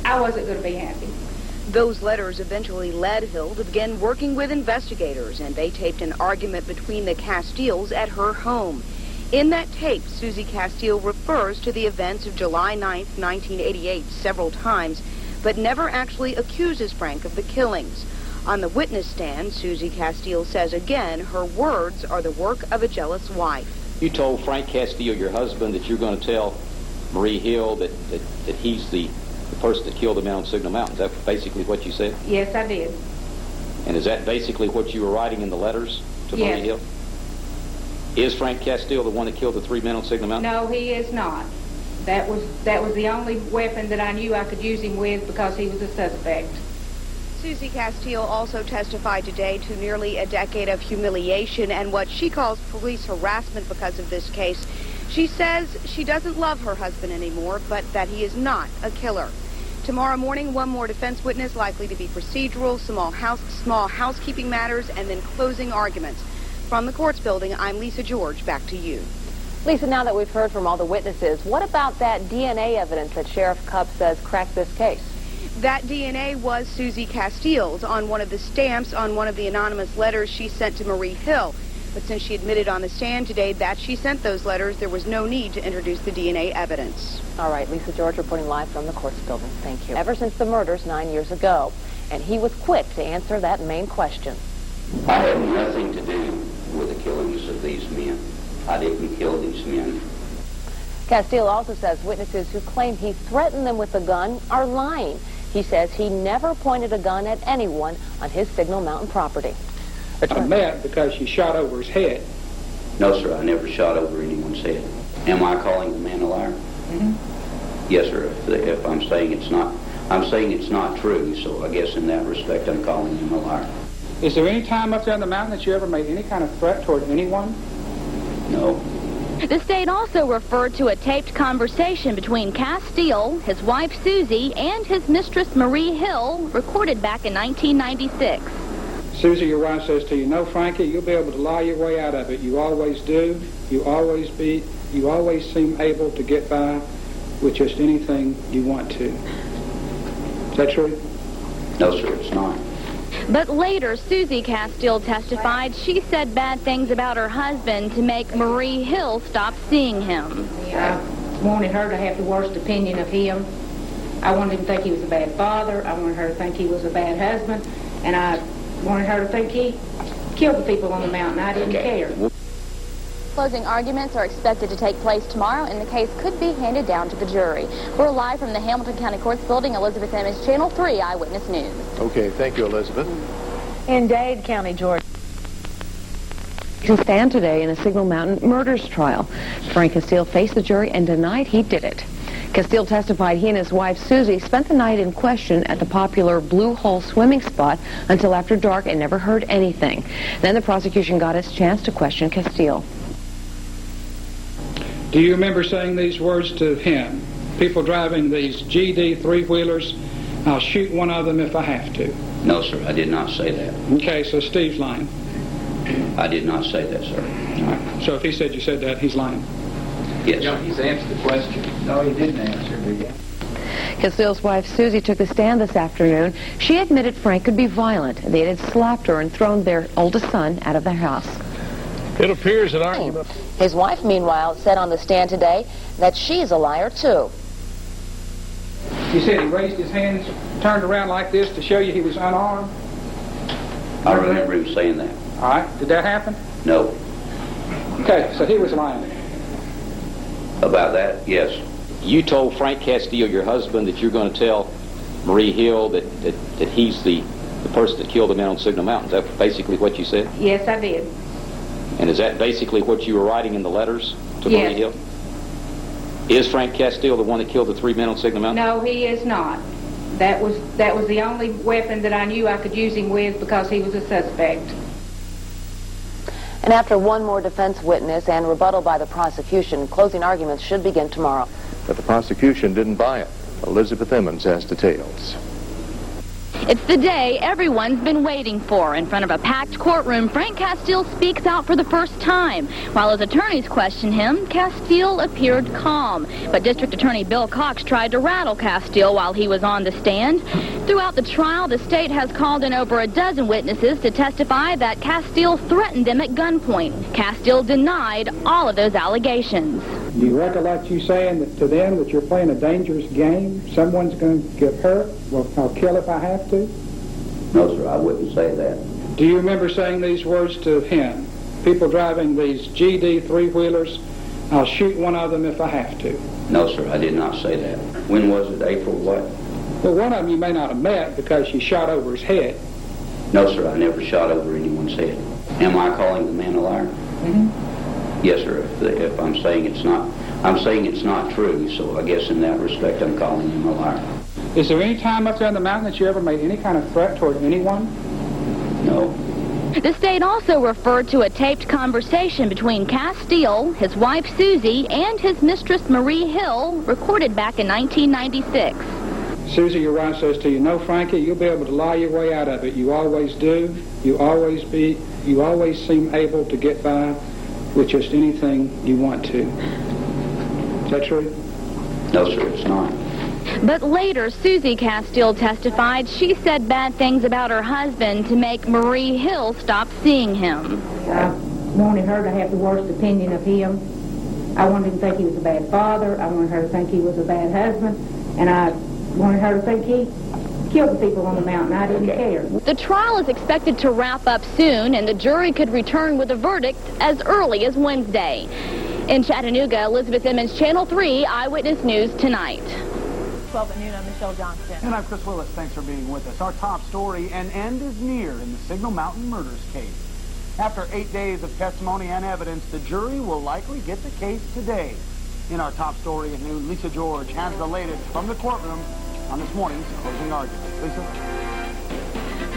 I wasn't going to be happy. Those letters eventually led Hill to begin working with investigators, and they taped an argument between the Castiles at her home. In that tape, Susie Castile refers to the events of July 9th, 1988 several times, but never actually accuses Frank of the killings. On the witness stand, Susie Castile says again her words are the work of a jealous wife. You told Frank Castile, your husband, that you're going to tell Marie Hill that he's the person that killed the man on Signal Mountain. Is that basically what you said? Yes, I did. And is that basically what you were writing in the letters to Marie Hill? Is Frank Castile the one that killed the 3 men on Signal Mountain? No, he is not. That was the only weapon that I knew I could use him with because he was a suspect. Susie Castile also testified today to nearly a decade of humiliation and what she calls police harassment because of this case. She says she doesn't love her husband anymore, but that he is not a killer. Tomorrow morning, one more defense witness likely to be procedural, small housekeeping matters, and then closing arguments. From the courts building, I'm Lisa George. Back to you. Lisa, now that we've heard from all the witnesses, what about that DNA evidence that Sheriff Cupp says cracked this case? That DNA was Susie Castile's on one of the stamps on one of the anonymous letters she sent to Marie Hill. But since she admitted on the stand today that she sent those letters, there was no need to introduce the DNA evidence. All right, Lisa George reporting live from the courts building. Thank you. Ever since the murders 9 years ago, and he was quick to answer that main question. I had nothing to do with the killings of these men. I didn't kill these men. Castile also says witnesses who claim he threatened them with a gun are lying. He says he never pointed a gun at anyone on his Signal Mountain property. I'm mad because you shot over his head. No, sir, I never shot over anyone's head. Am I calling the man a liar? Mm-hmm. Yes, sir. If I'm saying it's not true, so I guess in that respect I'm calling him a liar. Is there any time up there on the mountain that you ever made any kind of threat toward anyone? No. The state also referred to a taped conversation between Castile, his wife Susie, and his mistress Marie Hill, recorded back in 1996. Susie, your wife, says to you, "No, Frankie, you'll be able to lie your way out of it. You always do. You always seem able to get by with just anything you want to." Is that true? No, sir, it's not. But later, Susie Castile testified she said bad things about her husband to make Marie Hill stop seeing him. I wanted her to have the worst opinion of him. I wanted him to think he was a bad father. I wanted her to think he was a bad husband. And I wanted her to think he killed the people on the mountain. I didn't care. Closing arguments are expected to take place tomorrow, and the case could be handed down to the jury. We're live from the Hamilton County Courts Building. Elizabeth Emmons, Channel 3 Eyewitness News. Okay, thank you, Elizabeth. In Dade County, Georgia. To stand today in the Signal Mountain murders trial. Frank Castile faced the jury and denied he did it. Castile testified he and his wife Susie spent the night in question at the popular Blue Hole swimming spot until after dark and never heard anything. Then the prosecution got its chance to question Castile. Do you remember saying these words to him? People driving these GD three-wheelers, I'll shoot one of them if I have to. No, sir, I did not say that. Okay, so Steve's lying. I did not say that, sir. All right. So if he said you said that, he's lying. Yes. No, he's answered the question. No, he didn't answer, did he? Castile's wife Susie took the stand this afternoon. She admitted Frank could be violent. They had slapped her and thrown their oldest son out of their house. It appears an argument. His wife, meanwhile, said on the stand today that she's a liar, too. You said he raised his hands, turned around like this to show you he was unarmed? I remember him saying that. All right. Did that happen? No. Okay, so he was lying. About that, yes. You told Frank Castile, your husband, that you're going to tell Marie Hill that he's the person that killed the man on Signal Mountain. Is that basically what you said? Yes, I did. And is that basically what you were writing in the letters to Marie Hill? Is Frank Castile the one that killed the 3 men on Signal Mountain? No, he is not. That was the only weapon that I knew I could use him with because he was a suspect. And after one more defense witness and rebuttal by the prosecution, closing arguments should begin tomorrow. But the prosecution didn't buy it. Elizabeth Emmons has details. It's the day everyone's been waiting for. In front of a packed courtroom, Frank Castile speaks out for the first time. While his attorneys question him, Castile appeared calm. But District Attorney Bill Cox tried to rattle Castile while he was on the stand. Throughout the trial, the state has called in over a dozen witnesses to testify that Castile threatened them at gunpoint. Castile denied all of those allegations. Do you recollect you saying to them that you're playing a dangerous game? Someone's going to get hurt? Well, I'll kill if I have to? No, sir, I wouldn't say that. Do you remember saying these words to him? People driving these GD three-wheelers, I'll shoot one of them if I have to. No, sir, I did not say that. When was it? April what? Well, one of them you may not have met because you shot over his head. No, sir, I never shot over anyone's head. Am I calling the man a liar? Mm-hmm. Yes, sir. If I'm saying it's not true, so I guess in that respect I'm calling him a liar. Is there any time up there on the mountain that you ever made any kind of threat toward anyone? No. The state also referred to a taped conversation between Castile, his wife Susie, and his mistress Marie Hill, recorded back in 1996. Susie, your wife says to you, "No, Frankie, you'll be able to lie your way out of it. You always do. You always seem able to get by with just anything you want to." Is that true? No, sir, it's not. But later, Susie Castile testified she said bad things about her husband to make Marie Hill stop seeing him. I wanted her to have the worst opinion of him. I wanted him to think he was a bad father. I wanted her to think he was a bad husband. And I wanted her to think he killed the people on the mountain. I didn't care. The trial is expected to wrap up soon, and the jury could return with a verdict as early as Wednesday. In Chattanooga, Elizabeth Emmons, Channel 3 Eyewitness News Tonight. 12 at noon, I'm Michelle Johnston. And I'm Chris Willis. Thanks for being with us. Our top story, an end is near in the Signal Mountain murders case. After 8 days of testimony and evidence, the jury will likely get the case today. In our top story at noon, Lisa George has the latest from the courtroom on this morning's closing argument. Lisa?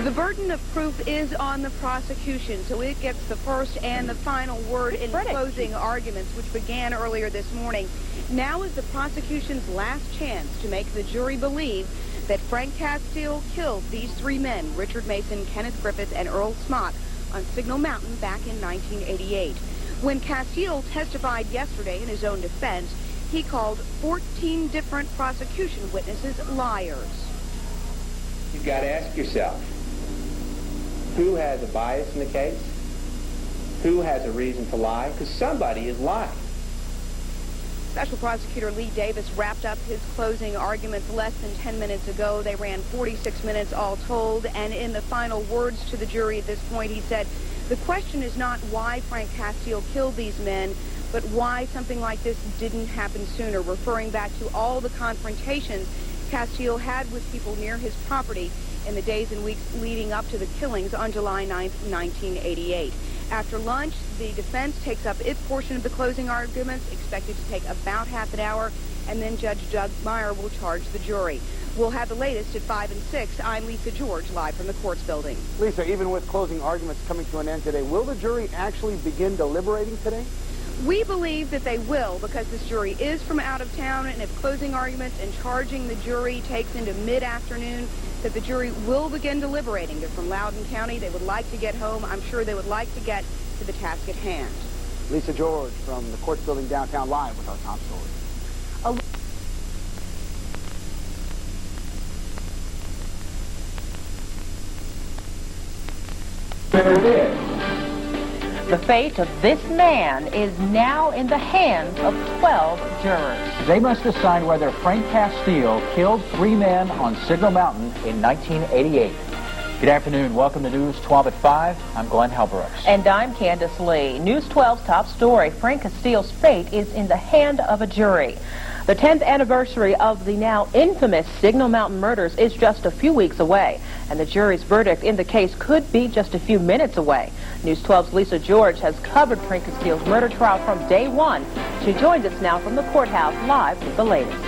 The burden of proof is on the prosecution, so it gets the first and the final word in closing arguments, which began earlier this morning. Now is the prosecution's last chance to make the jury believe that Frank Castile killed these 3 men, Richard Mason, Kenneth Griffith, and Earl Smock, on Signal Mountain back in 1988. When Castile testified yesterday in his own defense, he called 14 different prosecution witnesses liars. You've got to ask yourself, who has a bias in the case? Who has a reason to lie? Because somebody is lying. Special Prosecutor Lee Davis wrapped up his closing arguments less than 10 minutes ago. They ran 46 minutes all told, and in the final words to the jury at this point, he said, The question is not why Frank Castile killed these men, but why something like this didn't happen sooner, referring back to all the confrontations Castile had with people near his property in the days and weeks leading up to the killings on July 9th, 1988. After lunch, the defense takes up its portion of the closing arguments, expected to take about half an hour, and then Judge Doug Meyer will charge the jury. We'll have the latest at 5 and 6. I'm Lisa George, live from the courts building. Lisa, even with closing arguments coming to an end today, will the jury actually begin deliberating today? We believe that they will, because this jury is from out of town, and if closing arguments and charging the jury takes into mid-afternoon, that the jury will begin deliberating. They're from Loudoun County. They would like to get home. I'm sure they would like to get to the task at hand. Lisa George from the courts building downtown, live with our top story. The fate of this man is now in the hands of 12 jurors. They must decide whether Frank Castile killed 3 men on Signal Mountain in 1988. Good afternoon. Welcome to News 12 at 5. I'm Glenn Halbrooks. And I'm Candace Lee. News 12's top story, Frank Castile's fate is in the hand of a jury. The 10th anniversary of the now infamous Signal Mountain murders is just a few weeks away, and the jury's verdict in the case could be just a few minutes away. News 12's Lisa George has covered Frank Castile's murder trial from day one. She joins us now from the courthouse live with the latest.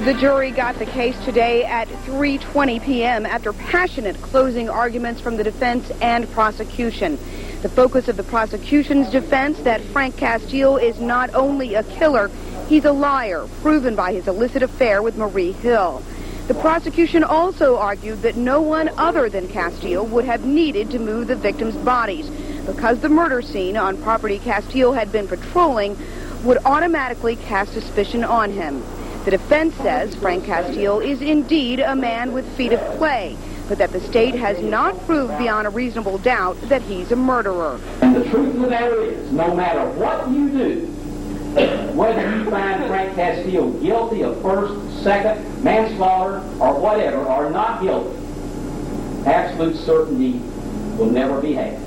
The jury got the case today at 3:20 p.m. after passionate closing arguments from the defense and prosecution. The focus of the prosecution's defense that Frank Castile is not only a killer, he's a liar, proven by his illicit affair with Marie Hill. The prosecution also argued that no one other than Castile would have needed to move the victims' bodies because the murder scene on property Castile had been patrolling would automatically cast suspicion on him. The defense says Frank Castile is indeed a man with feet of clay, but that the state has not proved beyond a reasonable doubt that he's a murderer. And the truth of the matter is, no matter what you do, whether you find Frank Castile guilty of first, second, manslaughter, or whatever, or not guilty, absolute certainty will never be had.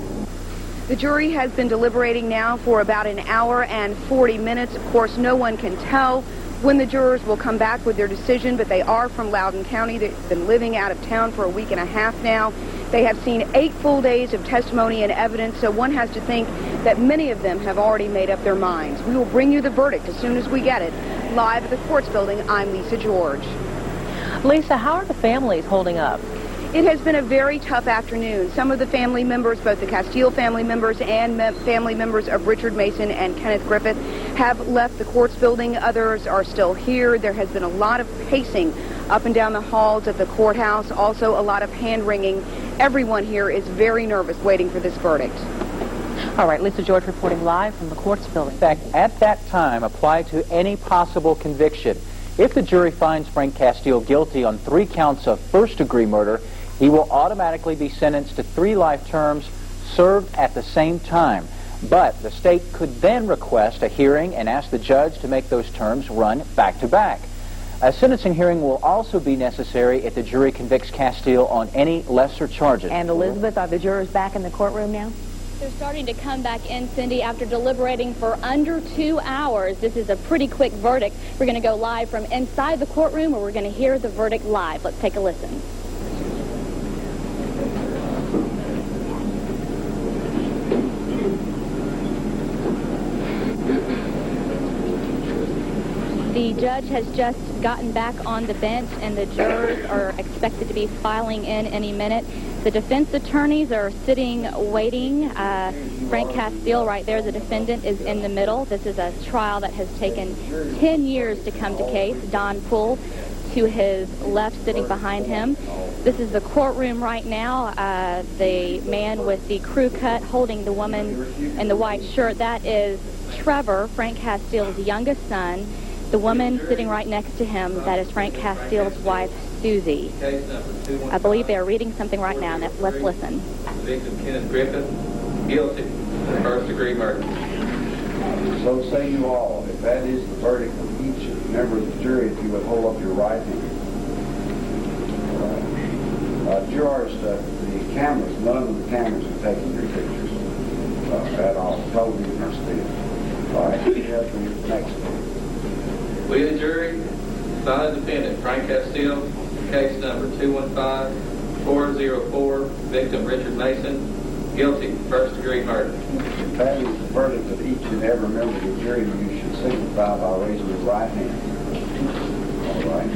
The jury has been deliberating now for about an hour and 40 minutes. Of course, no one can tell when the jurors will come back with their decision, but they are from Loudoun County. They've been living out of town for a week and a half now. They have seen 8 full days of testimony and evidence, so one has to think that many of them have already made up their minds. We will bring you the verdict as soon as we get it. Live at the courts building, I'm Lisa George. Lisa, how are the families holding up? It has been a very tough afternoon. Some of the family members, both the Castile family members and family members of Richard Mason and Kenneth Griffith, have left the courts building. Others are still here. There has been a lot of pacing up and down the halls of the courthouse, also a lot of hand-wringing. Everyone here is very nervous waiting for this verdict. All right, Lisa George reporting live from the courts building. In fact, at that time, apply to any possible conviction. If the jury finds Frank Castile guilty on 3 counts of first-degree murder, he will automatically be sentenced to 3 life terms served at the same time. But the state could then request a hearing and ask the judge to make those terms run back-to-back. A sentencing hearing will also be necessary if the jury convicts Castile on any lesser charges. And Elizabeth, are the jurors back in the courtroom now? They're starting to come back in, Cindy, after deliberating for under 2 hours. This is a pretty quick verdict. We're going to go live from inside the courtroom where we're going to hear the verdict live. Let's take a listen. The judge has just gotten back on the bench, and the jurors are expected to be filing in any minute. The defense attorneys are sitting waiting. Frank Castile, right there, the defendant, is in the middle. This is a trial that has taken 10 years to come to case. Don Poole to his left, sitting behind him. This is the courtroom right now. The man with the crew cut holding the woman in the white shirt, that is Trevor, Frank Castile's youngest son. The woman sitting right next to him, that is Frank Castile's wife, Susie. I believe they are reading something right now. Let's listen. Victim Kenneth Griffith, guilty of first-degree murder. So say you all, if that is the verdict of each member of the jury, if you would hold up your right hand. Jurors, the cameras, none of the cameras are taking your pictures. at all. Totally understood. All right, you have the next one. We, the jury, find the defendant, Frank Castile, case number 215-404, victim Richard Mason, guilty, first-degree murder. If that is the verdict of each and every member of the jury, you should signify by raising your right hand. All right.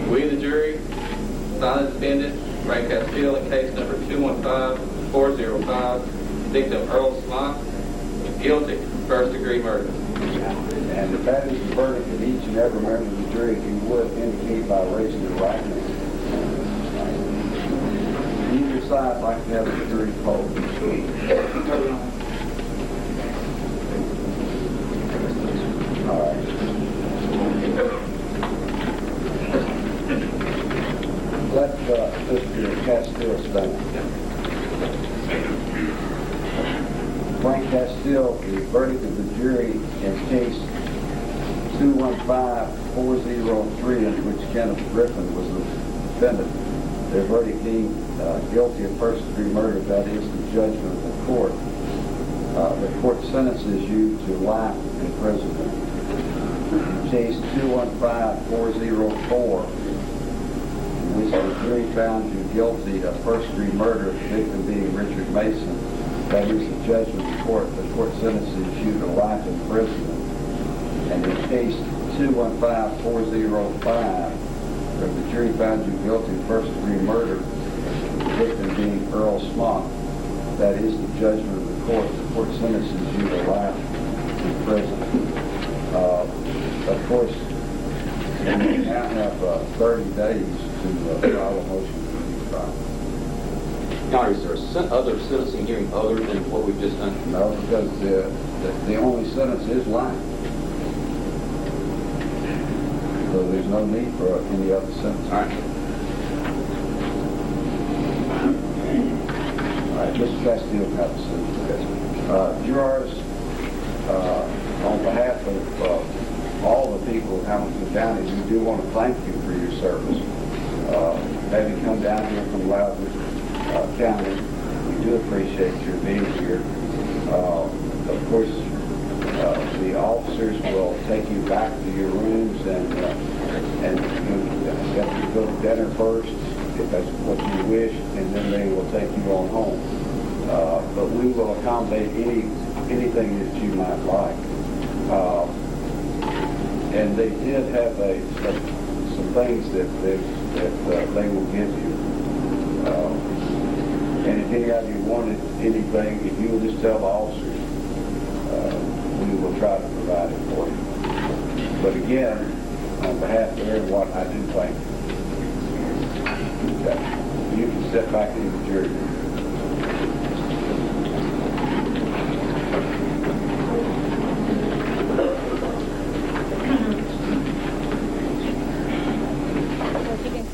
We, the jury, find the defendant, Frank Castile, in case number 215-405, victim Earl Smock, guilty, first-degree murder. And if that is the verdict of each and every member of the jury, if you would indicate by raising your right hand. Either side, I'd like to have the jury poll. All right. Let Mr. Castile stand. Frank Castile, the verdict of the jury in case 215-403, in which Kenneth Griffin was the defendant, their verdict being guilty of first-degree murder, that is the judgment of the court. The court sentences you to life imprisonment. In case 215-404, in which the jury found you guilty of first-degree murder, the victim being Richard Mason, that is the judgment of the court sentences you to life imprisonment. And in case 215-405, where the jury found you guilty of first-degree murder, the victim being Earl Smock, that is the judgment of the court sentences you to life imprisonment. Of course, you now have 30 days to file a motion for these trials. Now, is there other sentencing hearing other than what we've just done? No, because the only sentence is life. So there's no need for any other sentence. All right. All right, Mr. Castile, have a sentence. Jurors, on behalf of all the people of Hamilton County, we do want to thank you for your service. Having come down here from Loudon County, we do appreciate your being here. Of course, the officers will take you back to your rooms and you have to go to dinner first, if that's what you wish, and then they will take you on home. But we will accommodate anything that you might like. And they did have some things that they will give you. And if any of you wanted anything, if you will just tell the officers, we will try to provide it for you. But again, on behalf of everyone, I do thank you. Okay. You can step back into the jury room.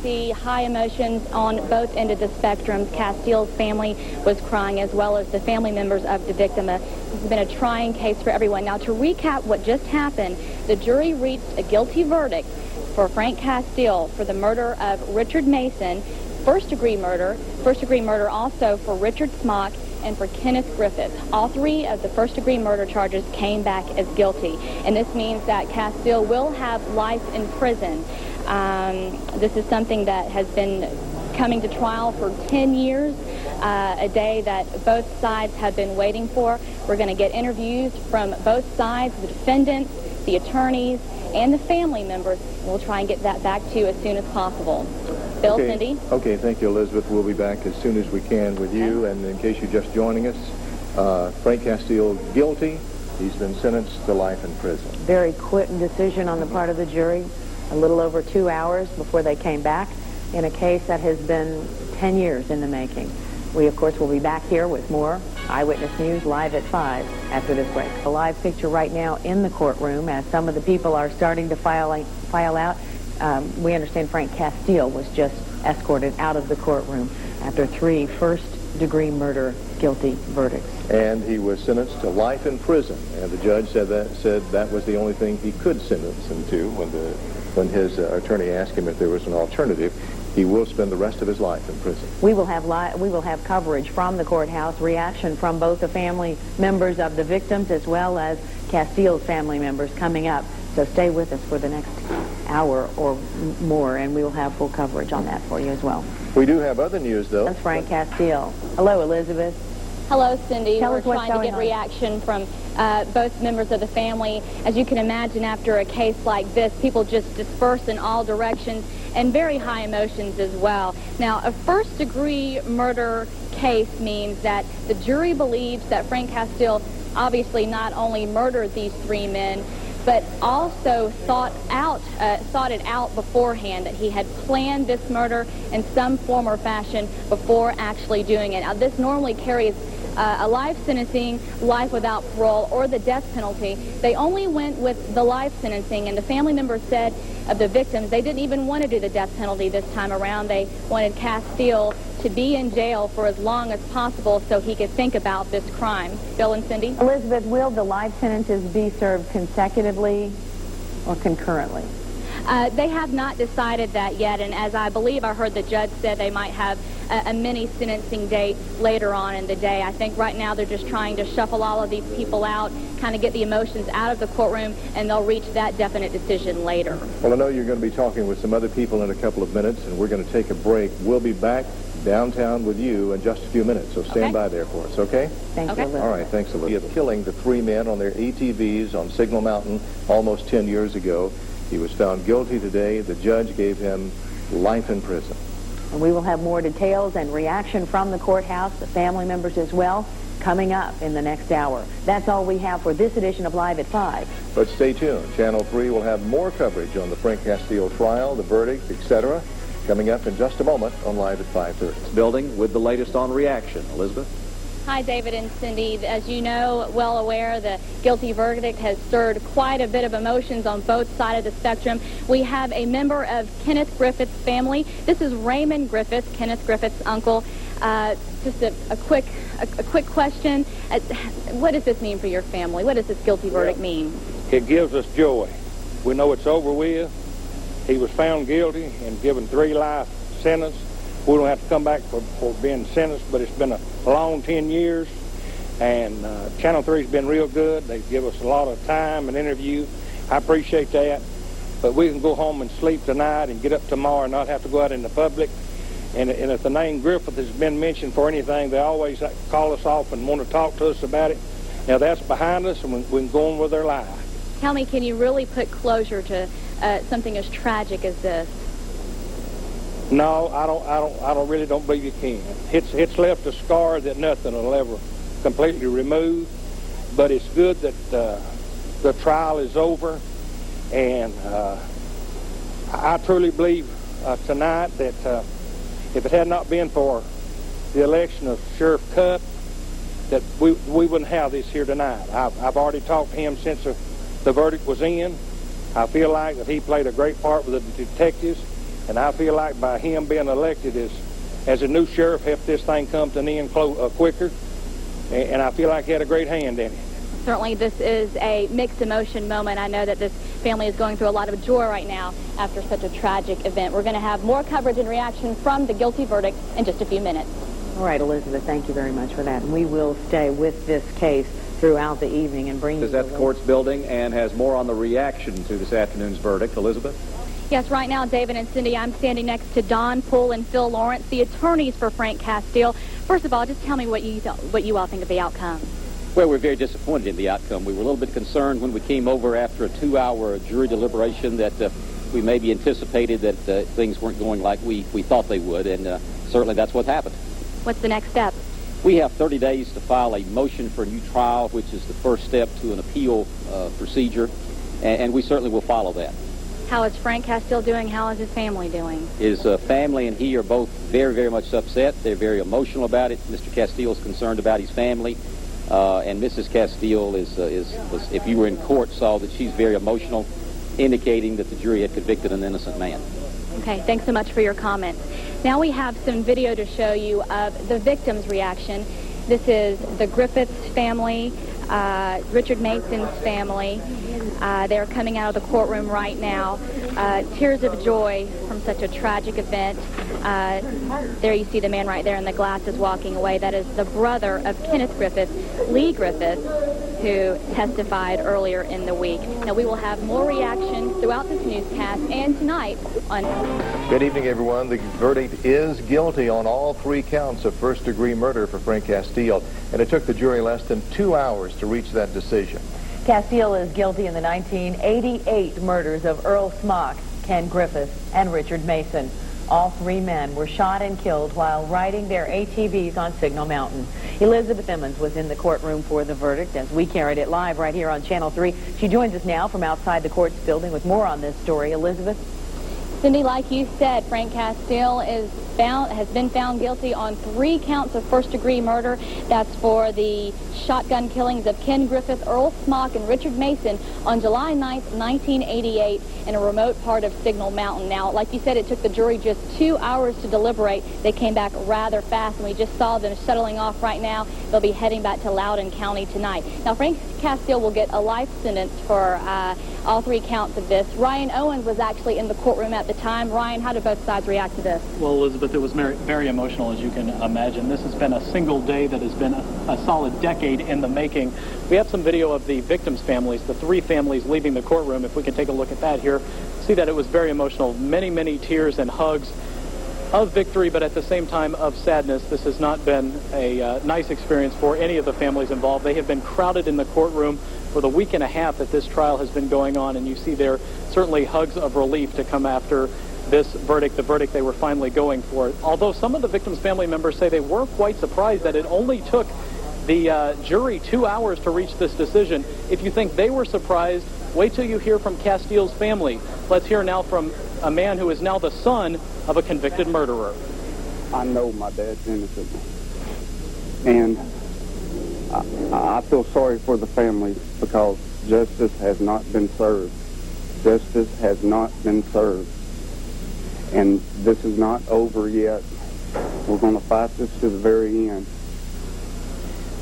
See high emotions on both ends of the spectrum. Castile's family was crying, as well as the family members of the victim. This has been a trying case for everyone. Now, to recap what just happened, the jury reached a guilty verdict for Frank Castile for the murder of Richard Mason, first-degree murder also for Richard Smock and for Kenneth Griffith. All three of the first-degree murder charges came back as guilty, and this means that Castile will have life in prison. This is something that has been coming to trial for 10 years, a day that both sides have been waiting for. We're going to get interviews from both sides, the defendants, the attorneys, and the family members. We'll try and get that back to you as soon as possible. Bill, okay. Cindy? Okay, thank you, Elizabeth. We'll be back as soon as we can with you. And in case you're just joining us, Frank Castile guilty. He's been sentenced to life in prison. Very quick decision on the part of the jury. A little over 2 hours before they came back in a case that has been 10 years in the making. We, of course, will be back here with more Eyewitness News live at 5 after this break. A live picture right now in the courtroom as some of the people are starting to file out. We understand Frank Castile was just escorted out of the courtroom after 3 first-degree murder guilty verdicts. And he was sentenced to life in prison. And the judge said that was the only thing he could sentence him to when his attorney asked him if there was an alternative. He will spend the rest of his life in prison. We will have coverage from the courthouse, reaction from both the family members of the victims as well as Castile's family members coming up. So stay with us for the next hour or more, and we will have full coverage on that for you as well. We do have other news, though. That's Frank Castile. Hello, Elizabeth. Hello, Cindy. Tell We're us what's trying to going get on. reaction from both members of the family. As you can imagine, after a case like this, people just disperse in all directions and very high emotions as well. Now, a first-degree murder case means that the jury believes that Frank Castile obviously not only murdered these three men, but also thought it out beforehand, that he had planned this murder in some form or fashion before actually doing it. Now, this normally carries a life sentencing, life without parole, or the death penalty. They only went with the life sentencing, and the family members said of the victims, they didn't even want to do the death penalty this time around. They wanted Castile to be in jail for as long as possible so he could think about this crime. Bill and Cindy? Elizabeth, will the life sentences be served consecutively or concurrently? They have not decided that yet, and as I believe I heard the judge said, they might have a mini sentencing date later on in the day. I think right now they're just trying to shuffle all of these people out, kind of get the emotions out of the courtroom, and they'll reach that definite decision later. Well, I know you're going to be talking with some other people in a couple of minutes, and we're going to take a break. We'll be back downtown with you in just a few minutes, so stand by there for us, okay? Thank you, Elizabeth. All right, thanks, Elizabeth. Killing the three men on their ATVs on Signal Mountain almost 10 years ago. He was found guilty today. The judge gave him life in prison. And we will have more details and reaction from the courthouse, the family members as well, coming up in the next hour. That's all we have for this edition of Live at 5. But stay tuned. Channel 3 will have more coverage on the Frank Castile trial, the verdict, etc., coming up in just a moment on Live at 5:30. Building with the latest on reaction. Elizabeth? Hi, David and Cindy. As you know, well aware, the guilty verdict has stirred quite a bit of emotions on both sides of the spectrum. We have a member of Kenneth Griffith's family. This is Raymond Griffith, Kenneth Griffith's uncle. Just a quick question. What does this mean for your family? What does this guilty verdict mean? It gives us joy. We know it's over with. He was found guilty and given 3 life sentences. We don't have to come back for being sentenced, but it's been a long 10 years, and Channel 3's been real good. They give us a lot of time and interview. I appreciate that, but we can go home and sleep tonight and get up tomorrow and not have to go out in the public. And if the name Griffith has been mentioned for anything, they always call us off and want to talk to us about it. Now that's behind us, and we can go on with their life. Tell me, can you really put closure to something as tragic as this? No, I really don't believe you can. It's left a scar that nothing will ever completely remove. But it's good that the trial is over, and I truly believe tonight that if it had not been for the election of Sheriff Cupp, that we wouldn't have this here tonight. I've already talked to him since the verdict was in. I feel like that he played a great part with the detectives. And I feel like by him being elected as a new sheriff helped this thing come to an end quicker. And I feel like he had a great hand in it. Certainly this is a mixed emotion moment. I know that this family is going through a lot of joy right now after such a tragic event. We're going to have more coverage and reaction from the guilty verdict in just a few minutes. All right, Elizabeth, thank you very much for that. And we will stay with this case throughout the evening and bring you... Is at the court's building and has more on the reaction to this afternoon's verdict. Elizabeth? Yes, right now, David and Cindy, I'm standing next to Don Poole and Phil Lawrence, the attorneys for Frank Castile. First of all, just tell me what you all think of the outcome. Well, we're very disappointed in the outcome. We were a little bit concerned when we came over after a 2-hour jury deliberation that we maybe anticipated that things weren't going like we thought they would, and certainly that's what happened. What's the next step? We have 30 days to file a motion for a new trial, which is the first step to an appeal procedure, and we certainly will follow that. How is Frank Castile doing? How is his family doing? His family and he are both very, very much upset. They're very emotional about it. Mr. Castile is concerned about his family, and Mrs. Castile was, if you were in court, saw that she's very emotional, indicating that the jury had convicted an innocent man. Okay, thanks so much for your comments. Now we have some video to show you of the victim's reaction. This is the Griffiths family. Richard Mason's family. They're coming out of the courtroom right now. Tears of joy from such a tragic event. There you see the man right there in the glasses walking away. That is the brother of Kenneth Griffith, Lee Griffith, who testified earlier in the week. Now, we will have more reaction throughout this newscast and tonight on... Good evening, everyone. The verdict is guilty on all 3 counts of first-degree murder for Frank Castile, and it took the jury less than 2 hours to reach that decision. Castile is guilty in the 1988 murders of Earl Smock, Ken Griffith, and Richard Mason. All 3 men were shot and killed while riding their ATVs on Signal Mountain. Elizabeth Emmons was in the courtroom for the verdict as we carried it live right here on Channel 3. She joins us now from outside the court's building with more on this story. Elizabeth? Cindy, like you said, Frank Castile has been found guilty on 3 counts of first-degree murder. That's for the shotgun killings of Ken Griffith, Earl Smock, and Richard Mason on July 9th, 1988 in a remote part of Signal Mountain. Now, like you said, it took the jury just 2 hours to deliberate. They came back rather fast, and we just saw them shuttling off right now. They'll be heading back to Loudoun County tonight. Now, Frank Castile will get a life sentence for all 3 counts of this. Ryan Owens was actually in the courtroom at the time. Ryan, how did both sides react to this? Well, Elizabeth, it was very emotional, as you can imagine. This has been a single day that has been a solid decade in the making. We have some video of the victims' families, the 3 families leaving the courtroom. If we can take a look at that here, see that it was very emotional. Many, many tears and hugs of victory, but at the same time of sadness. This has not been a nice experience for any of the families involved. They have been crowded in the courtroom for the week and a half that this trial has been going on, and you see there certainly hugs of relief to come after this verdict, the verdict they were finally going for. Although some of the victims' family members say they were quite surprised that it only took the jury 2 hours to reach this decision. If you think they were surprised, wait till you hear from Castile's family. Let's hear now from a man who is now the son of a convicted murderer. I know my dad's innocent, and I feel sorry for the family because justice has not been served. Justice has not been served. And this is not over yet. We're going to fight this to the very end.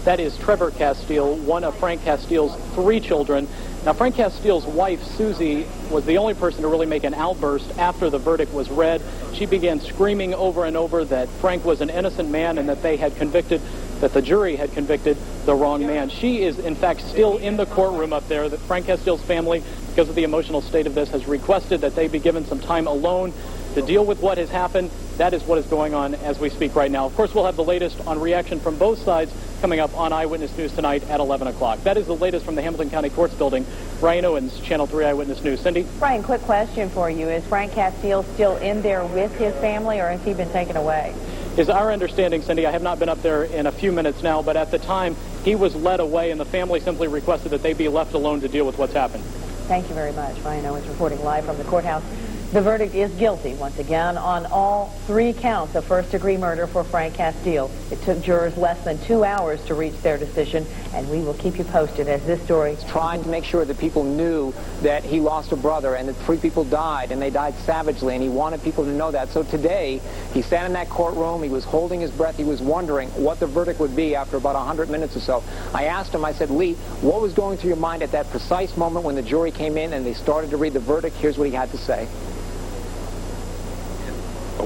That is Trevor Castile, one of Frank Castile's 3 children. Now, Frank Castile's wife, Susie, was the only person to really make an outburst after the verdict was read. She began screaming over and over that Frank was an innocent man and that the jury had convicted the wrong man. She is, in fact, still in the courtroom up there. That Frank Castile's family, because of the emotional state of this, has requested that they be given some time alone to deal with what has happened. That is what is going on as we speak right now. Of course, we'll have the latest on reaction from both sides coming up on Eyewitness News tonight at 11 o'clock. That is the latest from the Hamilton County Courts building. Ryan Owens, Channel 3 Eyewitness News. Cindy? Ryan, quick question for you. Is Frank Castile still in there with his family, or has he been taken away? Is our understanding, Cindy, I have not been up there in a few minutes now, but at the time he was led away and the family simply requested that they be left alone to deal with what's happened. Thank you very much. Ryan Owens reporting live from the courthouse. The verdict is guilty, once again, on all 3 counts of first-degree murder for Frank Castile. It took jurors less than 2 hours to reach their decision, and we will keep you posted as this story... Trying to make sure that people knew that he lost a brother and that 3 people died, and they died savagely, and he wanted people to know that. So today, he sat in that courtroom, he was holding his breath, he was wondering what the verdict would be after about 100 minutes or so. I asked him, I said, Lee, what was going through your mind at that precise moment when the jury came in and they started to read the verdict? Here's what he had to say.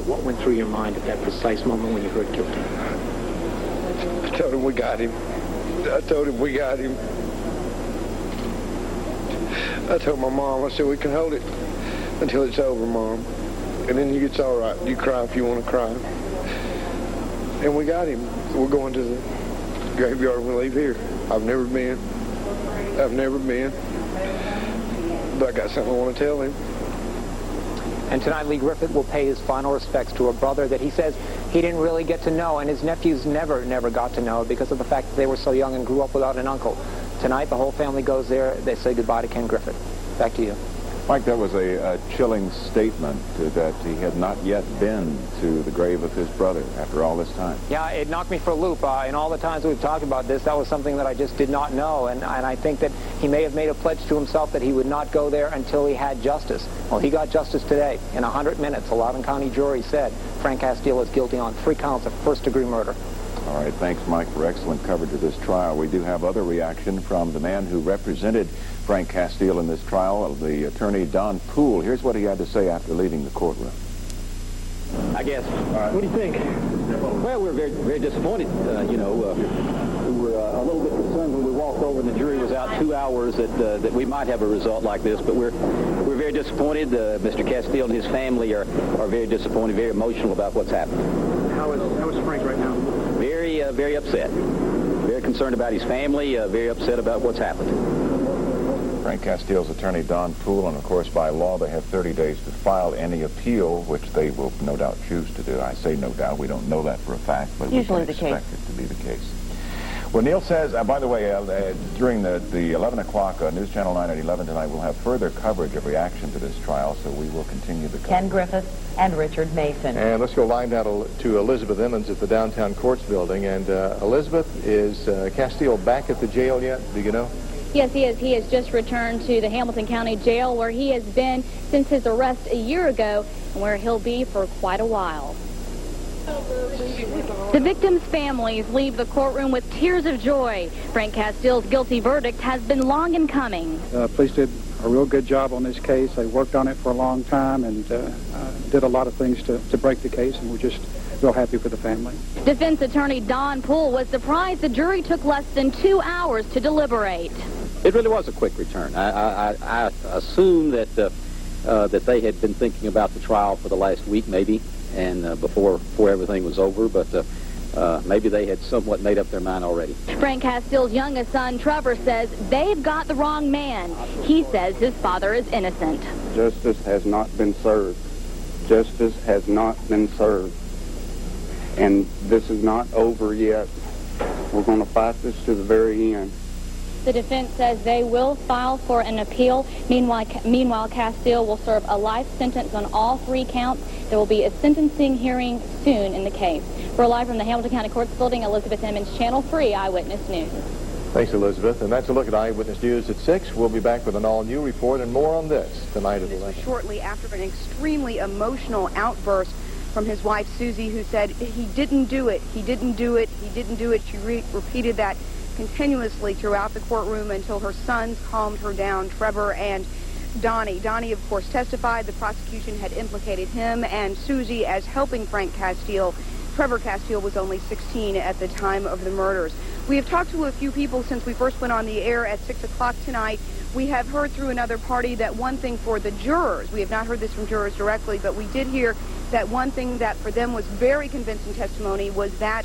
What went through your mind at that precise moment when you heard guilty? I told him we got him. I told him we got him. I told my mom, I said, we can hold it until it's over, Mom. And then it's all right. You cry if you want to cry. And we got him. We're going to the graveyard when we leave here. I've never been. But I got something I want to tell him. And tonight, Lee Griffith will pay his final respects to a brother that he says he didn't really get to know, and his nephews never got to know because of the fact that they were so young and grew up without an uncle. Tonight, the whole family goes there. They say goodbye to Ken Griffith. Back to you. Mike, that was a chilling statement that he had not yet been to the grave of his brother after all this time. Yeah, it knocked me for a loop. In all the times we've talked about this, that was something that I just did not know. And I think that he may have made a pledge to himself that he would not go there until he had justice. Well, he got justice today. In 100 minutes, a Loudoun County jury said Frank Castile is guilty on 3 counts of first-degree murder. All right, thanks, Mike, for excellent coverage of this trial. We do have other reaction from the man who represented Frank Castile in this trial, the attorney Don Poole. Here's what he had to say after leaving the courtroom. I guess. What do you think? Well, we're very, very disappointed. We were a little bit concerned when we walked over and the jury was out 2 hours that we might have a result like this. But we're very disappointed. Mr. Castile and his family are very disappointed, very emotional about what's happened. How is Frank right now? Very, very upset. Very concerned about his family. Very upset about what's happened. Frank Castile's attorney, Don Poole, and of course by law they have 30 days to file any appeal, which they will no doubt choose to do. I say no doubt, we don't know that for a fact, but Usually we can expect it to be the case. Well, Neil says, by the way, during the 11 o'clock News Channel 9 at 11 tonight, we'll have further coverage of reaction to this trial, so we will continue the coverage. Ken Griffith and Richard Mason. And let's go live now to Elizabeth Emmons at the downtown courts building. And Elizabeth, is Castile back at the jail yet? Do you know? Yes, he is. He has just returned to the Hamilton County Jail, where he has been since his arrest a year ago, and where he'll be for quite a while. The victims' families leave the courtroom with tears of joy. Frank Castile's guilty verdict has been long in coming. Police did a real good job on this case. They worked on it for a long time and did a lot of things to break the case, and we're just real happy for the family. Defense attorney Don Poole was surprised the jury took less than 2 hours to deliberate. It really was a quick return. I assume that that they had been thinking about the trial for the last week, maybe, and before everything was over, but maybe they had somewhat made up their mind already. Frank Castile's youngest son, Trevor, says they've got the wrong man. He says his father is innocent. Justice has not been served. Justice has not been served. And this is not over yet. We're going to fight this to the very end. The defense says they will file for an appeal. Meanwhile, Castile will serve a life sentence on all 3 counts. There will be a sentencing hearing soon in the case. We're live from the Hamilton County Courts building. Elizabeth Emmons, Channel 3 Eyewitness News. Thanks, Elizabeth. And that's a look at Eyewitness News at 6. We'll be back with an all-new report and more on this tonight at 11. Shortly after an extremely emotional outburst from his wife, Susie, who said, he didn't do it, he didn't do it, he didn't do it. She repeated that continuously throughout the courtroom until her sons calmed her down, Trevor and Donnie. Donnie, of course, testified the prosecution had implicated him and Susie as helping Frank Castile. Trevor Castile was only 16 at the time of the murders. We have talked to a few people since we first went on the air at 6 o'clock tonight. We have heard through another party that one thing for the jurors, we have not heard this from jurors directly, but we did hear that one thing that for them was very convincing testimony was that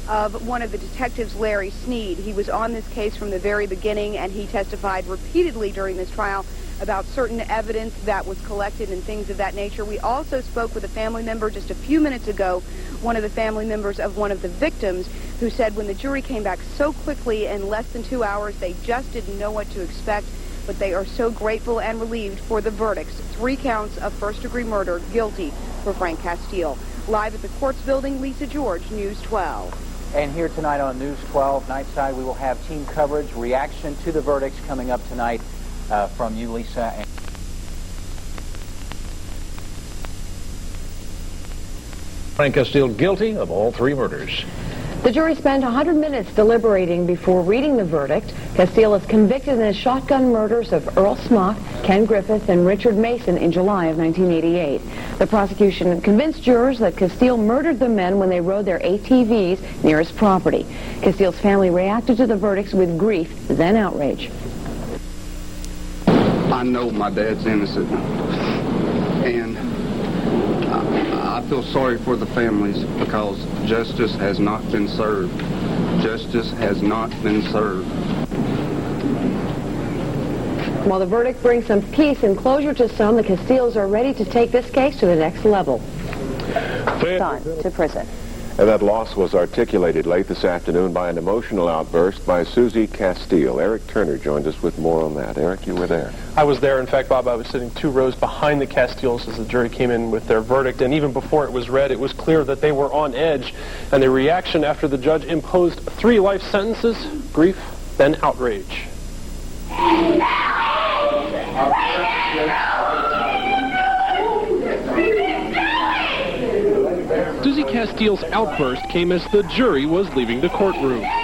of one of the detectives, Larry Sneed. He was on this case from the very beginning, and he testified repeatedly during this trial about certain evidence that was collected and things of that nature. We also spoke with a family member just a few minutes ago, one of the family members of one of the victims, who said when the jury came back so quickly in less than 2 hours, they just didn't know what to expect, but they are so grateful and relieved for the verdicts. 3 counts of first-degree murder, guilty for Frank Castile. Live at the courts building, Lisa George, News 12. And here tonight on News 12 Nightside, we will have team coverage, reaction to the verdicts coming up tonight from you, Lisa. Frank Castile guilty of all 3 murders. The jury spent 100 minutes deliberating before reading the verdict. Castile is convicted in the shotgun murders of Earl Smock, Ken Griffith, and Richard Mason in July of 1988. The prosecution convinced jurors that Castile murdered the men when they rode their ATVs near his property. Castile's family reacted to the verdicts with grief, then outrage. I know my dad's innocent, and I feel sorry for the families because justice has not been served. Justice has not been served. While the verdict brings some peace and closure to some, the Castiles are ready to take this case to the next level. Time to prison. And that loss was articulated late this afternoon by an emotional outburst by Susie Castile. Eric Turner joined us with more on that. Eric, you were there. I was there. In fact, Bob, I was sitting 2 rows behind the Castiles as the jury came in with their verdict. And even before it was read, it was clear that they were on edge. And the reaction after the judge imposed 3 life sentences, grief, then outrage. Susie Castile's outburst came as the jury was leaving the courtroom.